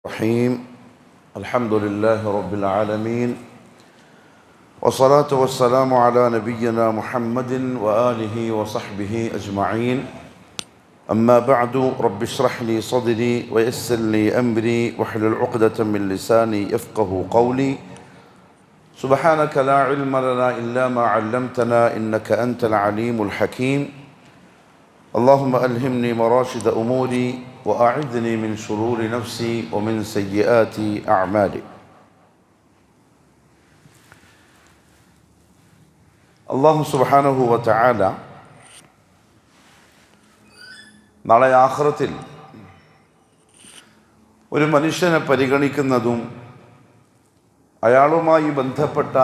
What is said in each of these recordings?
الرحيم. الحمد لله رب العالمين، والصلاة والسلام على نبينا محمد وآله وصحبه أجمعين. أما بعد، رب اشرح لي صدري ويسر لي أمري واحلل عقدة من لساني يفقه قولي. سبحانك لا علم لنا إلا ما علمتنا إنك أنت العليم الحكيم. اللهم ألهمني مراشد أموري وأعذني من شرور نفسي ومن سيئات أعمالي. അല്ലാഹു സുബ്ഹാനഹു വ തആല നാളെ ആഖിറത്തിൽ ഒരു മനുഷ്യനെ പരിഗണിക്കുന്നതും അയാളുമായി ബന്ധപ്പെട്ട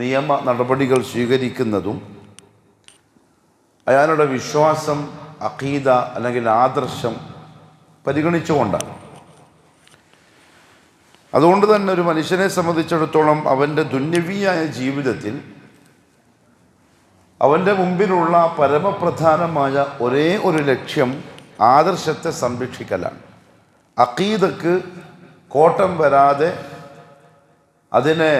നിയമ നടപടികൾ സ്വീകരിക്കുന്നതും അയാളുടെ വിശ്വാസം, അഖീദ അല്ലെങ്കിൽ ആദർശം പരിഗണിച്ചുകൊണ്ടാണ്. അതുകൊണ്ട് തന്നെ ഒരു മനുഷ്യനെ സംബന്ധിച്ചിടത്തോളം അവൻ്റെ ദുന്യവിയായ ജീവിതത്തിൽ അവൻ്റെ മുമ്പിലുള്ള പരമപ്രധാനമായ ഒരേ ഒരു ലക്ഷ്യം ആദർശത്തെ സംരക്ഷിക്കലാണ്. അഖീദക്ക് കോട്ടം വരാതെ അതിനെ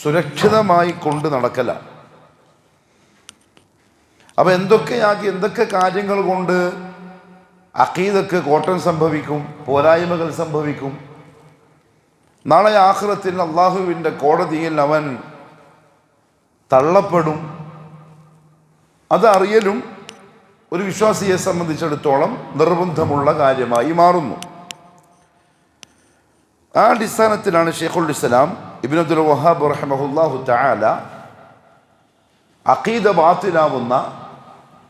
സുരക്ഷിതമായി കൊണ്ട് നടക്കലാണ്. അപ്പോൾ എന്തൊക്കെ കാര്യങ്ങൾ കൊണ്ട് അഖീദക്ക് കോട്ടം സംഭവിക്കും, പോരായ്മകൾ സംഭവിക്കും. നാളെ ആഖിറത്തിൽ അള്ളാഹുവിൻ്റെ കോടതിയിൽ അവൻ തള്ളപ്പെടും. അതറിയലും ഒരു വിശ്വാസിയെ സംബന്ധിച്ചിടത്തോളം നിർബന്ധമുള്ള കാര്യമായി മാറുന്നു. ആ അടിസ്ഥാനത്തിലാണ് ശൈഖുൽ ഇസ്ലാം ഇബ്നു അബ്ദുൽ വഹാബ് റഹിമഹുല്ലാഹു തആല അഖീദ ബാത്തിലാവുന്ന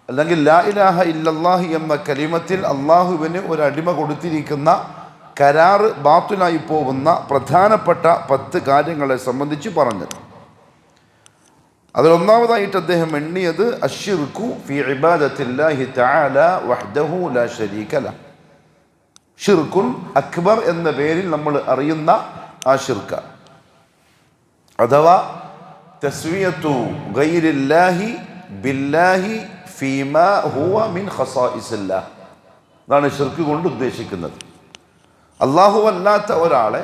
അല്ലെങ്കിൽ ലാ ഇലാഹ ഇല്ലല്ലാഹ് എന്ന കലിമത്തിൽ അള്ളാഹുവിന് ഒരു അടിമ കൊടുത്തിരിക്കുന്ന കരാറ് ബാത്തിലായി പോകുന്ന പ്രധാനപ്പെട്ട 10 കാര്യങ്ങളെ സംബന്ധിച്ച് പറഞ്ഞത്. അതിലൊന്നാമതായിട്ട് അദ്ദേഹം എണ്ണിയത് അശ്ശിർക്കു ഫീ ഇബാദത്തില്ലാഹി തആല വഹ്ദഹു ലാ ശരീക ലഹ്. ഷിർക്കുൻ അക്ബർ എന്ന പേരിൽ നമ്മൾ അറിയുന്ന ആ ഷിർക്ക, അഥവാ തസ്വിയത്തു ഗൈരില്ലാഹി ബില്ലാഹി ഫീമാ ഹുവ മിൻ ഖസായിസില്ലാഹ്. അതാണ് ഷിർക്ക് കൊണ്ട് ഉദ്ദേശിക്കുന്നത്. അല്ലാഹു അല്ലാത്ത ഒരാളെ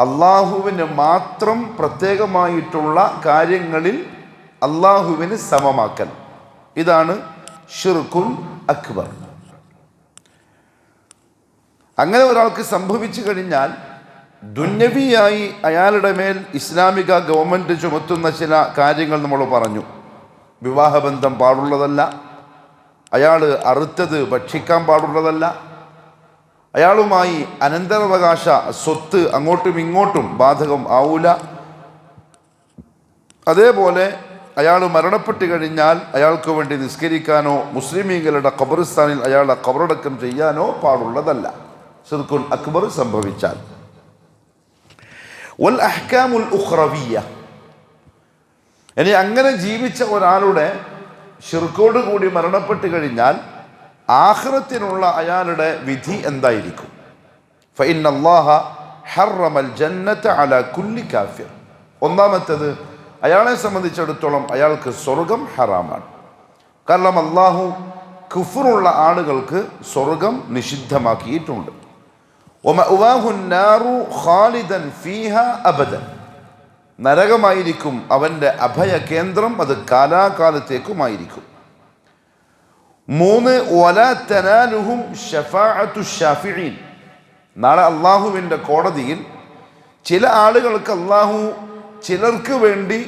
അള്ളാഹുവിന് മാത്രം പ്രത്യേകമായിട്ടുള്ള കാര്യങ്ങളിൽ അള്ളാഹുവിന് സമമാക്കൽ. ഇതാണ് ഷിർക്കുൻ അക്ബർ. അങ്ങനെ ഒരാൾക്ക് സംഭവിച്ചു കഴിഞ്ഞാൽ ദുന്യവിയായി അയാളുടെ മേൽ ഇസ്ലാമിക ഗവൺമെൻറ് ചുമത്തുന്ന ചില കാര്യങ്ങൾ നമ്മൾ പറഞ്ഞു. വിവാഹബന്ധം പാടുള്ളതല്ല, അയാൾ അറുത്തത് ഭക്ഷിക്കാൻ പാടുള്ളതല്ല, അയാളുമായി അനന്തരാവകാശ സ്വത്ത് അങ്ങോട്ടും ഇങ്ങോട്ടും ബാധകം ആവൂല. അതേപോലെ അയാൾ മരണപ്പെട്ട് കഴിഞ്ഞാൽ അയാൾക്ക് വേണ്ടി നിസ്കരിക്കാനോ മുസ്ലിമീങ്ങളുടെ ഖബറിസ്ഥാനിൽ അയാളുടെ ഖബറടക്കം ചെയ്യാനോ പാടുള്ളതല്ല ശിർക്കുൻ അക്ബർ സംഭവിച്ചാൽ. വൽ അഹ്കാമുൽ ഉഖ്റവിയ്യ, ഇനി അങ്ങനെ ജീവിച്ച ഒരാളുടെ ഷിർക്കോട് കൂടി മരണപ്പെട്ട് കഴിഞ്ഞാൽ ആഖിറത്തിനുള്ള അയാളുടെ വിധി എന്തായിരിക്കും? ഫഇന്നല്ലാഹ ഹറമൽ ജന്നത അലാ കുല്ലി കാഫിർ. ഒന്നാമത്തേത്, അയാളെ സംബന്ധിച്ചിടത്തോളം അയാൾക്ക് സ്വർഗം ഹറാമാണ്. കാരണം അള്ളാഹു കുഫറുള്ള ആളുകൾക്ക് സ്വർഗം നിഷിദ്ധമാക്കിയിട്ടുണ്ട്. വമഅവാഹു നാറു ഖാലിദൻ ഫീഹാ അബദൻ, നരകമായിരിക്കും അവൻ്റെ അഭയ കേന്ദ്രം, അത് കാലാകാലത്തേക്കുമായിരിക്കും. 3, വലാ തനാലുഹും ശഫാഅത്തു ശാഫിഈൻ, നാളെ അള്ളാഹുവിൻ്റെ കോടതിയിൽ ചില ആളുകൾക്ക് അള്ളാഹു ചിലർക്ക് വേണ്ടി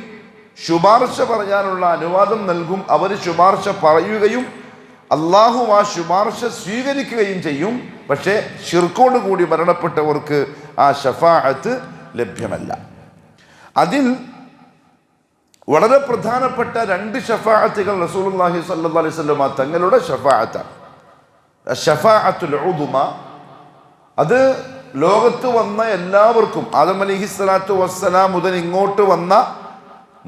ശുപാർശ പറയാനുള്ള അനുവാദം നൽകും. അവർ ശുപാർശ പറയുകയും അള്ളാഹു ആ ശുപാർശ സ്വീകരിക്കുകയും ചെയ്യും. പക്ഷേ ഷിർക്കോട് കൂടി മരണപ്പെട്ടവർക്ക് ആ ശഫാഅത്ത് ലഭ്യമല്ല. അതിൽ വളരെ പ്രധാനപ്പെട്ട 2 ഷഫാഅത്തുകൾ റസൂലുള്ളാഹി സ്വല്ലല്ലാഹു അലൈഹി വസല്ലം തങ്ങളുടെ ഷഫാഅത്താണ്. ഷഫാഅത്തുൽ ഉദുമ, അത് ലോകത്ത് വന്ന എല്ലാവർക്കും, ആദം അലൈഹിസ്സലാത്തു വസ്സലാം മുതൽ ഇങ്ങോട്ട് വന്ന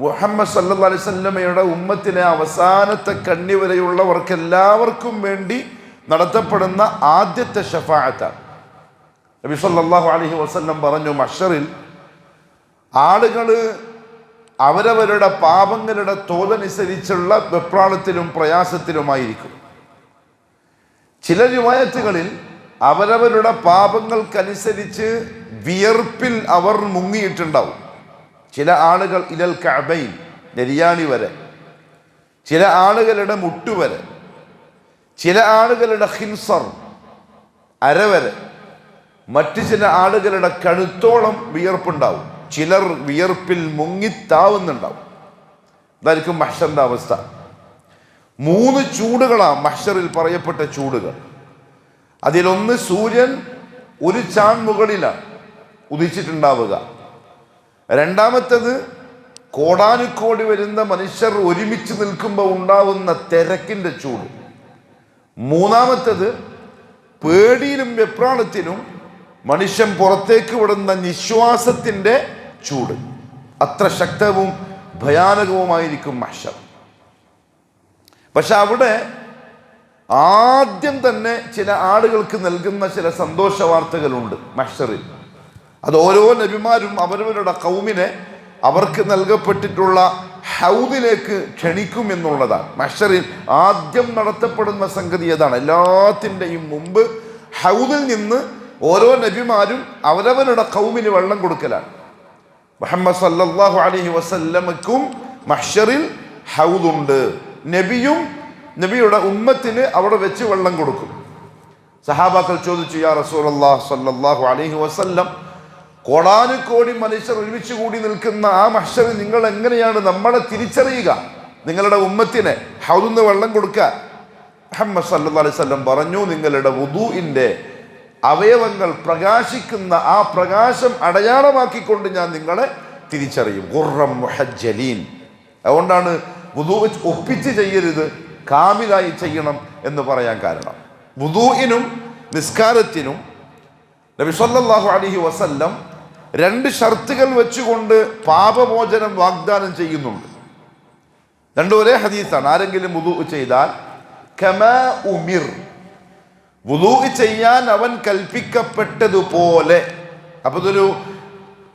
മുഹമ്മദ് സല്ലല്ലാഹു അലൈഹി വസല്ലമയുടെ ഉമ്മത്തിലെ അവസാനത്തെ കണ്ണി വരെയുള്ളവർക്ക് എല്ലാവർക്കും വേണ്ടി നടത്തപ്പെടുന്ന ആദ്യത്തെ ഷഫാഅത്താണ്. നബി സല്ലല്ലാഹു അലൈഹി വസല്ലം പറഞ്ഞു, മഹ്ശറിൽ ആളുകൾ അവരവരുടെ പാപങ്ങളുടെ തോതനുസരിച്ചുള്ള വെപ്രാളത്തിലും പ്രയാസത്തിലുമായിരിക്കും. ചില റിവായത്തുകളിൽ അവരവരുടെ പാപങ്ങൾക്കനുസരിച്ച് വിയർപ്പിൽ അവർ മുങ്ങിയിട്ടുണ്ടാവും. ചില ആളുകൾ ഇലൽ കഅബൈൻ, നെരിയാണി വരെ, ചില ആളുകളുടെ മുട്ടുവരെ, ചില ആളുകളുടെ ഖിൻസർ, അരവരെ, മറ്റു ചില ആളുകളുടെ കഴുത്തോളം വിയർപ്പുണ്ടാവും. ചിലർ വിയർപ്പിൽ മുങ്ങിത്താവുന്നുണ്ടാവും. ഇതായിരിക്കും മഹ്ശറിന്റെ അവസ്ഥ. 3 ചൂടുകളാണ് മഹ്ശറിൽ പറയപ്പെട്ട ചൂടുകൾ. അതിലൊന്ന് സൂര്യൻ ഒരു ചാൺ മുകളിലാണ് ഉദിച്ചിട്ടുണ്ടാവുക. രണ്ടാമത്തേത് കോടാനുകോടി വരുന്ന മനുഷ്യർ ഒരുമിച്ച് നിൽക്കുമ്പോൾ ഉണ്ടാവുന്ന തിരക്കിന്റെ ചൂട്. മൂന്നാമത്തേത് പേടിയിലും വെപ്രാളത്തിലും മനുഷ്യൻ പുറത്തേക്ക് വിടുന്ന നിശ്വാസത്തിന്റെ ചൂട്. അത്ര ശക്തവും ഭയാനകവുമായിരിക്കും മഹ്ശർ. പക്ഷെ അവിടെ ആദ്യം തന്നെ ചില ആളുകൾക്ക് നൽകുന്ന ചില സന്തോഷ വാർത്തകളുണ്ട് മഹ്ശറിൽ. അത് ഓരോ നബിമാരും അവരവരുടെ ഖൗമിനെ അവർക്ക് നൽകപ്പെട്ടിട്ടുള്ള ഹൗദിലേക്ക് ക്ഷണിക്കും എന്നുള്ളതാണ്. മഹ്ശറിൽ ആദ്യം നടത്തപ്പെടുന്ന സംഗതി അതാണ്. എല്ലാത്തിൻ്റെയും മുമ്പ് ഹൗദിൽ നിന്ന് ഓരോ നബിമാരും അവരവരുടെ ഖൗമിന് വെള്ളം കൊടുക്കലാണ്. മുഹമ്മദ് സല്ലല്ലാഹു അലൈഹി വസല്ലമക്കും മഹ്ശറിൽ ഹൗദുണ്ട്. നബിയും നബിയുടെ ഉമ്മത്തിന് അവിടെ വെച്ച് വെള്ളം കൊടുക്കും. സഹാബാക്കൾ ചോദിച്ചു, യാ റസൂലല്ലാഹ് സല്ലല്ലാഹു അലൈഹി വസല്ലം, കോടാനുകോടി മനുഷ്യർ ഒരുമിച്ച് കൂടി നിൽക്കുന്ന ആ മഹ്ശറിൽ നിങ്ങൾ എങ്ങനെയാണ് നമ്മളെ തിരിച്ചറിയുക, നിങ്ങളുടെ ഉമ്മത്തിനെ ഹൗദിന്ന് വെള്ളം കൊടുക്കാൻ? മുഹമ്മദ് സല്ലല്ലാഹു അലൈഹി വസല്ലം പറഞ്ഞു, നിങ്ങളുടെ വുദൂഇന്റെ അവയവങ്ങൾ പ്രകാശിക്കുന്ന ആ പ്രകാശം അടയാളമാക്കിക്കൊണ്ട് ഞാൻ നിങ്ങളെ തിരിച്ചറിയും. ഖുർറം മുഹജ്ജലീൻ. അതുകൊണ്ടാണ് വുദൂ ഒപ്പിച്ച് ചെയ്യരുത്, കാമിലായി ചെയ്യണം എന്ന് പറയാൻ കാരണം. വുദൂഇനും നിസ്കാരത്തിനും നബി സല്ലല്ലാഹു അലൈഹി വസല്ലം 2 ഷർത്തുകൾ വെച്ചുകൊണ്ട് പാപമോചനം വാഗ്ദാനം ചെയ്യുന്നുണ്ട്. 2 ഒരേ ഹദീസാണ്. ആരെങ്കിലും വുദൂ ചെയ്താൽ കമാ ഉമിർ, വുദൂ ചെയ്യാൻ അവൻ കൽപ്പിക്കപ്പെട്ടതുപോലെ. അപ്പൊ ഇതൊരു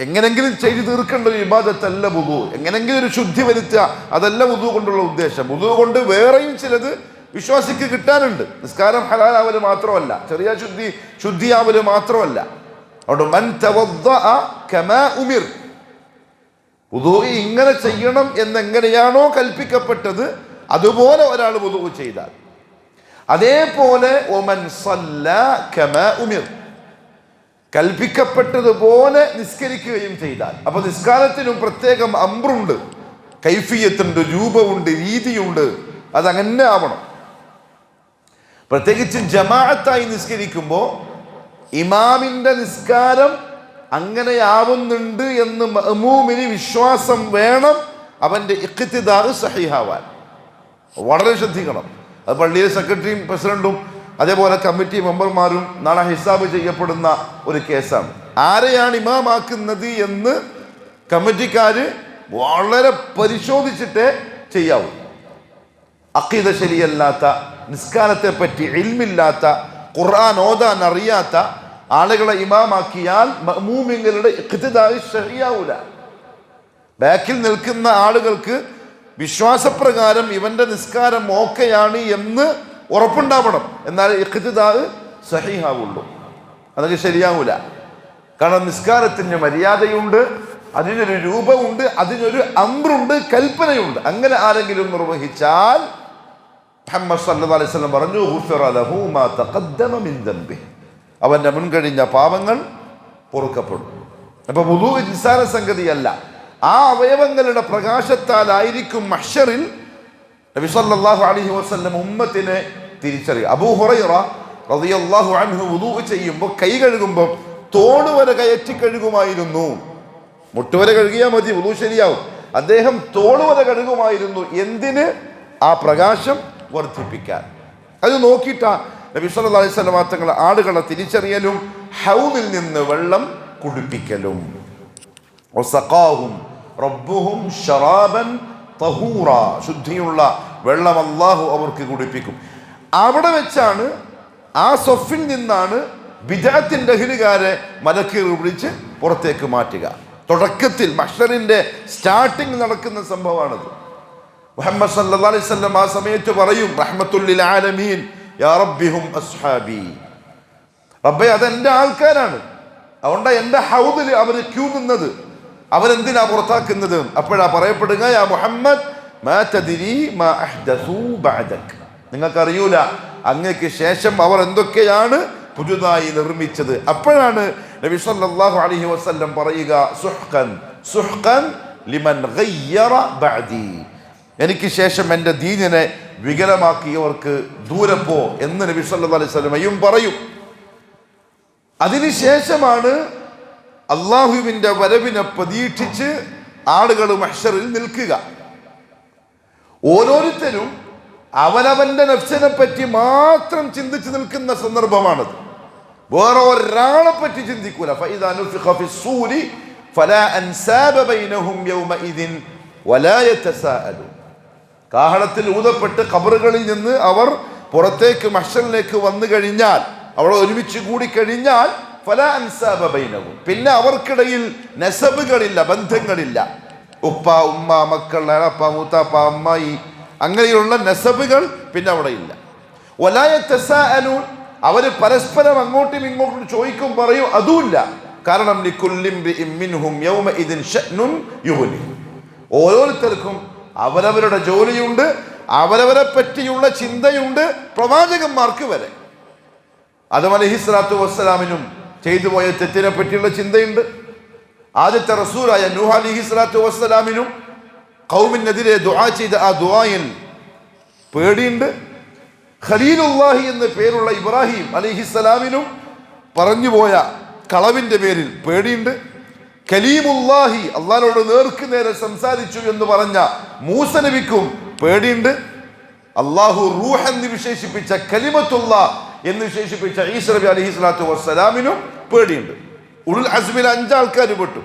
എങ്ങനെങ്കിലും ചെയ്തു തീർക്കേണ്ട ഒരു ഇബാദത്തല്ല വുദൂ. എങ്ങനെങ്കിലും ഒരു ശുദ്ധി വരുത്തുക, അതല്ല വുദൂ കൊണ്ടുള്ള ഉദ്ദേശം. വുദൂ കൊണ്ട് വേറെയും ചിലത് വിശ്വാസിക്ക് കിട്ടാനുണ്ട്. നിസ്കാരം ഹലാലാവല് മാത്രമല്ല, ചെറിയ ശുദ്ധിയാവല് മാത്രമല്ല. അതുകൊണ്ട് മൻ തവദ്ദഅ കമാ ഉമിർ, വുദൂ ഇങ്ങനെ ചെയ്യണം എന്നെങ്ങനെയാണോ കൽപ്പിക്കപ്പെട്ടത് അതുപോലെ ഒരാൾ വുദൂ ചെയ്താൽ, അതേപോലെ ഒമൻ സല്ല കമാ ഉമിർ, കൽപ്പിക്കപ്പെട്ടതുപോലെ നിസ്കരിക്കുകയും ചെയ്താൽ. അപ്പൊ നിസ്കാരത്തിനും പ്രത്യേകം അമ്രുണ്ട്, കൈഫിയത്തുണ്ട്, രൂപമുണ്ട്, രീതിയുണ്ട്. അതങ്ങനെ ആവണം. പ്രത്യേകിച്ച് ജമാഅത്തായി നിസ്കരിക്കുമ്പോൾ ഇമാമിന്റെ നിസ്കാരം അങ്ങനെയാവുന്നുണ്ട് എന്ന് മഅ്മൂമിന് വിശ്വാസം വേണം. അവന്റെ ഇഖ്തിദാ സഹീഹാവാൻ വളരെ ശ്രദ്ധിക്കണം. അത് പള്ളിയിലെ സെക്രട്ടറിയും പ്രസിഡന്റും അതേപോലെ കമ്മിറ്റി മെമ്പർമാരും നാളെ ഹിസാബ് ചെയ്യപ്പെടുന്ന ഒരു കേസാണ്. ആരെയാണ് ഇമാമാക്കുന്നത് എന്ന് കമ്മിറ്റിക്കാര് വളരെ പരിശോധിച്ചിട്ടേ ചെയ്യാവൂ. അഖീദ ശരിയല്ലാത്ത, നിസ്കാരത്തെ പറ്റി ഇൽമില്ലാത്ത, ഖുർആൻ ഓതാൻ അറിയാത്ത ആളുകളെ ഇമാമാക്കിയാൽ മഅ്മൂമിങ്ങളുടെ ഇഖ്തിദാ ശരിയാവൂല. ബാക്കിൽ നിൽക്കുന്ന ആളുകൾക്ക് വിശ്വാസപ്രകാരം ഇവന്റെ നിസ്കാരം ഓക്കെയാണ് എന്ന് ഉറപ്പുണ്ടാവണം. എന്നാൽ ഇഖ്തിദാ സഹീഹാവുള്ളൂ. അതൊക്കെ ശരിയാവൂല. കാരണം നിസ്കാരത്തിന് മര്യാദയുണ്ട്, അതിനൊരു രൂപമുണ്ട്, അതിനൊരു അമ്രുണ്ട്, കൽപ്പനയുണ്ട്. അങ്ങനെ ആരെങ്കിലും നിർവഹിച്ചാൽ മുഹമ്മദ് സല്ലല്ലാഹു അലൈഹി വസല്ലം പറഞ്ഞു, ഗുഫിറ ലഹു മാ തഖദ്ദമ മിൻ ദംബിഹി, അവന്റെ മുൻകഴിഞ്ഞ പാപങ്ങൾ പൊറുക്കപ്പെടും. അപ്പൊ വുദൂ നിസ്സാര സംഗതിയല്ല. ആ അവയവങ്ങളുടെ പ്രകാശത്താലായിരിക്കും മഹ്ശറിൽ നബി സല്ലല്ലാഹു അലൈഹി വസല്ലം ഉമ്മത്തിനെ തിരിച്ചറിയുക. അബൂ ഹുറൈറ റളിയല്ലാഹു അൻഹു വുദൂ ചെയ്യുമ്പോൾ കൈ കഴുകുമ്പോൾ തോട് വരെ കയറ്റി കഴുകുമായിരുന്നു. മുട്ടുവരെ കഴുകിയാൽ മതി, വുദൂ ശരിയാവും. അദ്ദേഹം തോട് വരെ കഴുകുമായിരുന്നു. എന്തിന്? ആ പ്രകാശം വർദ്ധിപ്പിക്കാൻ. അത് നോക്കിയിട്ടാ നബി സല്ലല്ലാഹു അലൈഹി വസല്ലം തങ്ങൾ ആളുകളെ തിരിച്ചറിയലും ഹൗദിൽ നിന്ന് വെള്ളം കുടിപ്പിക്കലും. വസഖാഹും റബ്ബുഹും ശറാബൻ തഹൂറ, ശുദ്ധിയുള്ള വെള്ളം അല്ലാഹു അവർക്ക് കുടിപ്പിക്കും. അവിടെ വെച്ചാണ്, ആ സൊഫിൽ നിന്നാണ് ബിദ്അത്തിന്റെ അഹ്ലുകാരെ മലക്കുകൾ വിളിച്ച് പുറത്തേക്ക് മാറ്റുക. തുടക്കത്തിൽ മഹ്ശറിന്റെ സ്റ്റാർട്ടിങ് നടക്കുന്ന സംഭവമാണത്. മുഹമ്മദ് സല്ലല്ലാഹു അലൈഹി വസല്ലം ആ സമയത്ത് പറയും, റഹ്മത്തുൽ ലിൽ ആലമീൻ യാ റബ്ബിഹും അസ്ഹാബി, റബ്ബേ അതെന്റെ ആൾക്കാരാണ്, അതുകൊണ്ടാ എന്റെ ഹൗദിൽ അവര് ക്യൂ നിന്നത്, അവരെന്തിനാ പുറത്താക്കുന്നത്? അപ്പോഴാ പറയപ്പെടുക യാ മുഹമ്മദ് മാ തദ്രി മാ അഹ്ദസൂ ബഅദക്, നിങ്ങൾക്കറിയൂല അങ്ങക്ക് ശേഷം അവർ എന്തൊക്കെയാണ് പുതുതായി നിർമ്മിച്ചത്. അപ്പോഴാണ് നബി സല്ലല്ലാഹു അലൈഹി വസല്ലം പറയുക സുഹ്ഖൻ സുഹ്ഖൻ ലിമൻ ഗയ്യറ ബഅദി, എനിക്ക് ശേഷം എൻ്റെ ദീനിനെ വികലമാക്കിയവർക്ക് ദൂരെ പോ എന്ന് നബി സല്ലല്ലാഹു അലൈഹി വസല്ലമയും പറയും. അതിനുശേഷമാണ് അള്ളാഹുവിൻ്റെ വരവിനെ പ്രതീക്ഷിച്ച് ആളുകൾ മഹ്ശറിൽ നിൽക്കുക. ഓരോരുത്തരും അവനവന്റെ നഫ്സിനെ പറ്റി മാത്രം ചിന്തിച്ച് നിൽക്കുന്ന സന്ദർഭമാണത്. വേറെ ഒരാളെ പറ്റി ചിന്തിക്കൂല. ഫഇദാ നുഫിഖ ഫിസ്സൂരി ഫലാ അൻസാബ ബൈനഹും യൗമഇദിൻ വലാ യതസാഅലൂൻ, കാഹളത്തിൽ ഊതപ്പെട്ട് ഖബറുകളിൽ നിന്ന് അവർ പുറത്തേക്ക് മഹ്ശറിലേക്ക് വന്നു കഴിഞ്ഞാൽ, അവിടെ ഒരുമിച്ച് കൂടി കഴിഞ്ഞാൽ ഫലാ അൻസാബ ബൈനഹും, പിന്നെ അവർക്കിടയിൽ നസബുകളില്ല, ബന്ധങ്ങളില്ല. ഉപ്പ ഉമ്മ മക്കൾ അളപ്പ മൂത്താപ്പ അമ്മായി അങ്ങനെയുള്ള നസബുകൾ പിന്നെ അവിടെ ഇല്ല. വലാ യതസാഅലൂൻ, അവര് പരസ്പരം അങ്ങോട്ടും ഇങ്ങോട്ടും ചോദിക്കും പറയും, അതുമില്ല. കാരണം ലികുല്ലി ഇംറിഇൻ മിൻഹും യൗമഇദിൻ ശഅ്നുൻ യുഗ്നി, ഓരോരുത്തർക്കും അവരവരുടെ ജോലിയുണ്ട്, അവരവരെ പറ്റിയുള്ള ചിന്തയുണ്ട്. പ്രവാചകന്മാർക്ക് വരെ ആദം അലൈഹിസ്സലാത്തു വസ്സലാമിനും ചെയ്തു പോയ തെറ്റിനെ പറ്റിയുള്ള ചിന്തയുണ്ട്. ആദ്യത്തെ റസൂലായ നൂഹ് അലൈഹിസ്സലാത്തു വസ്സലാമിനും ഖൗമിനെതിരെ ദുആ ചെയ്ത ആ ദുആയിൽ പേടിയുണ്ട്. ഖലീലുല്ലാഹി എന്ന് പേരുള്ള ഇബ്രാഹിം അലൈഹിസ്സലാമിനും പറഞ്ഞുപോയ കളവിന്റെ പേരിൽ പേടിയുണ്ട്. കലീമുല്ലാഹി, അള്ളാഹുവോട് നേർക്ക് നേരെ സംസാരിച്ചു എന്ന് പറഞ്ഞ മൂസ നബിക്കും പേടിയുണ്ട്. അള്ളാഹു റൂഹ് എന്ന് വിശേഷിപ്പിച്ച കലിമത്തുല്ലാഹ് എന്ന് വിശേഷിപ്പിച്ച ഈസ നബി അലൈഹിസ്സലാത്തു വസ്സലാമിനും പേടിയുണ്ട്. ഉലുൽ അസ്മിലെ 5 ആൾക്കാർ പെട്ടു.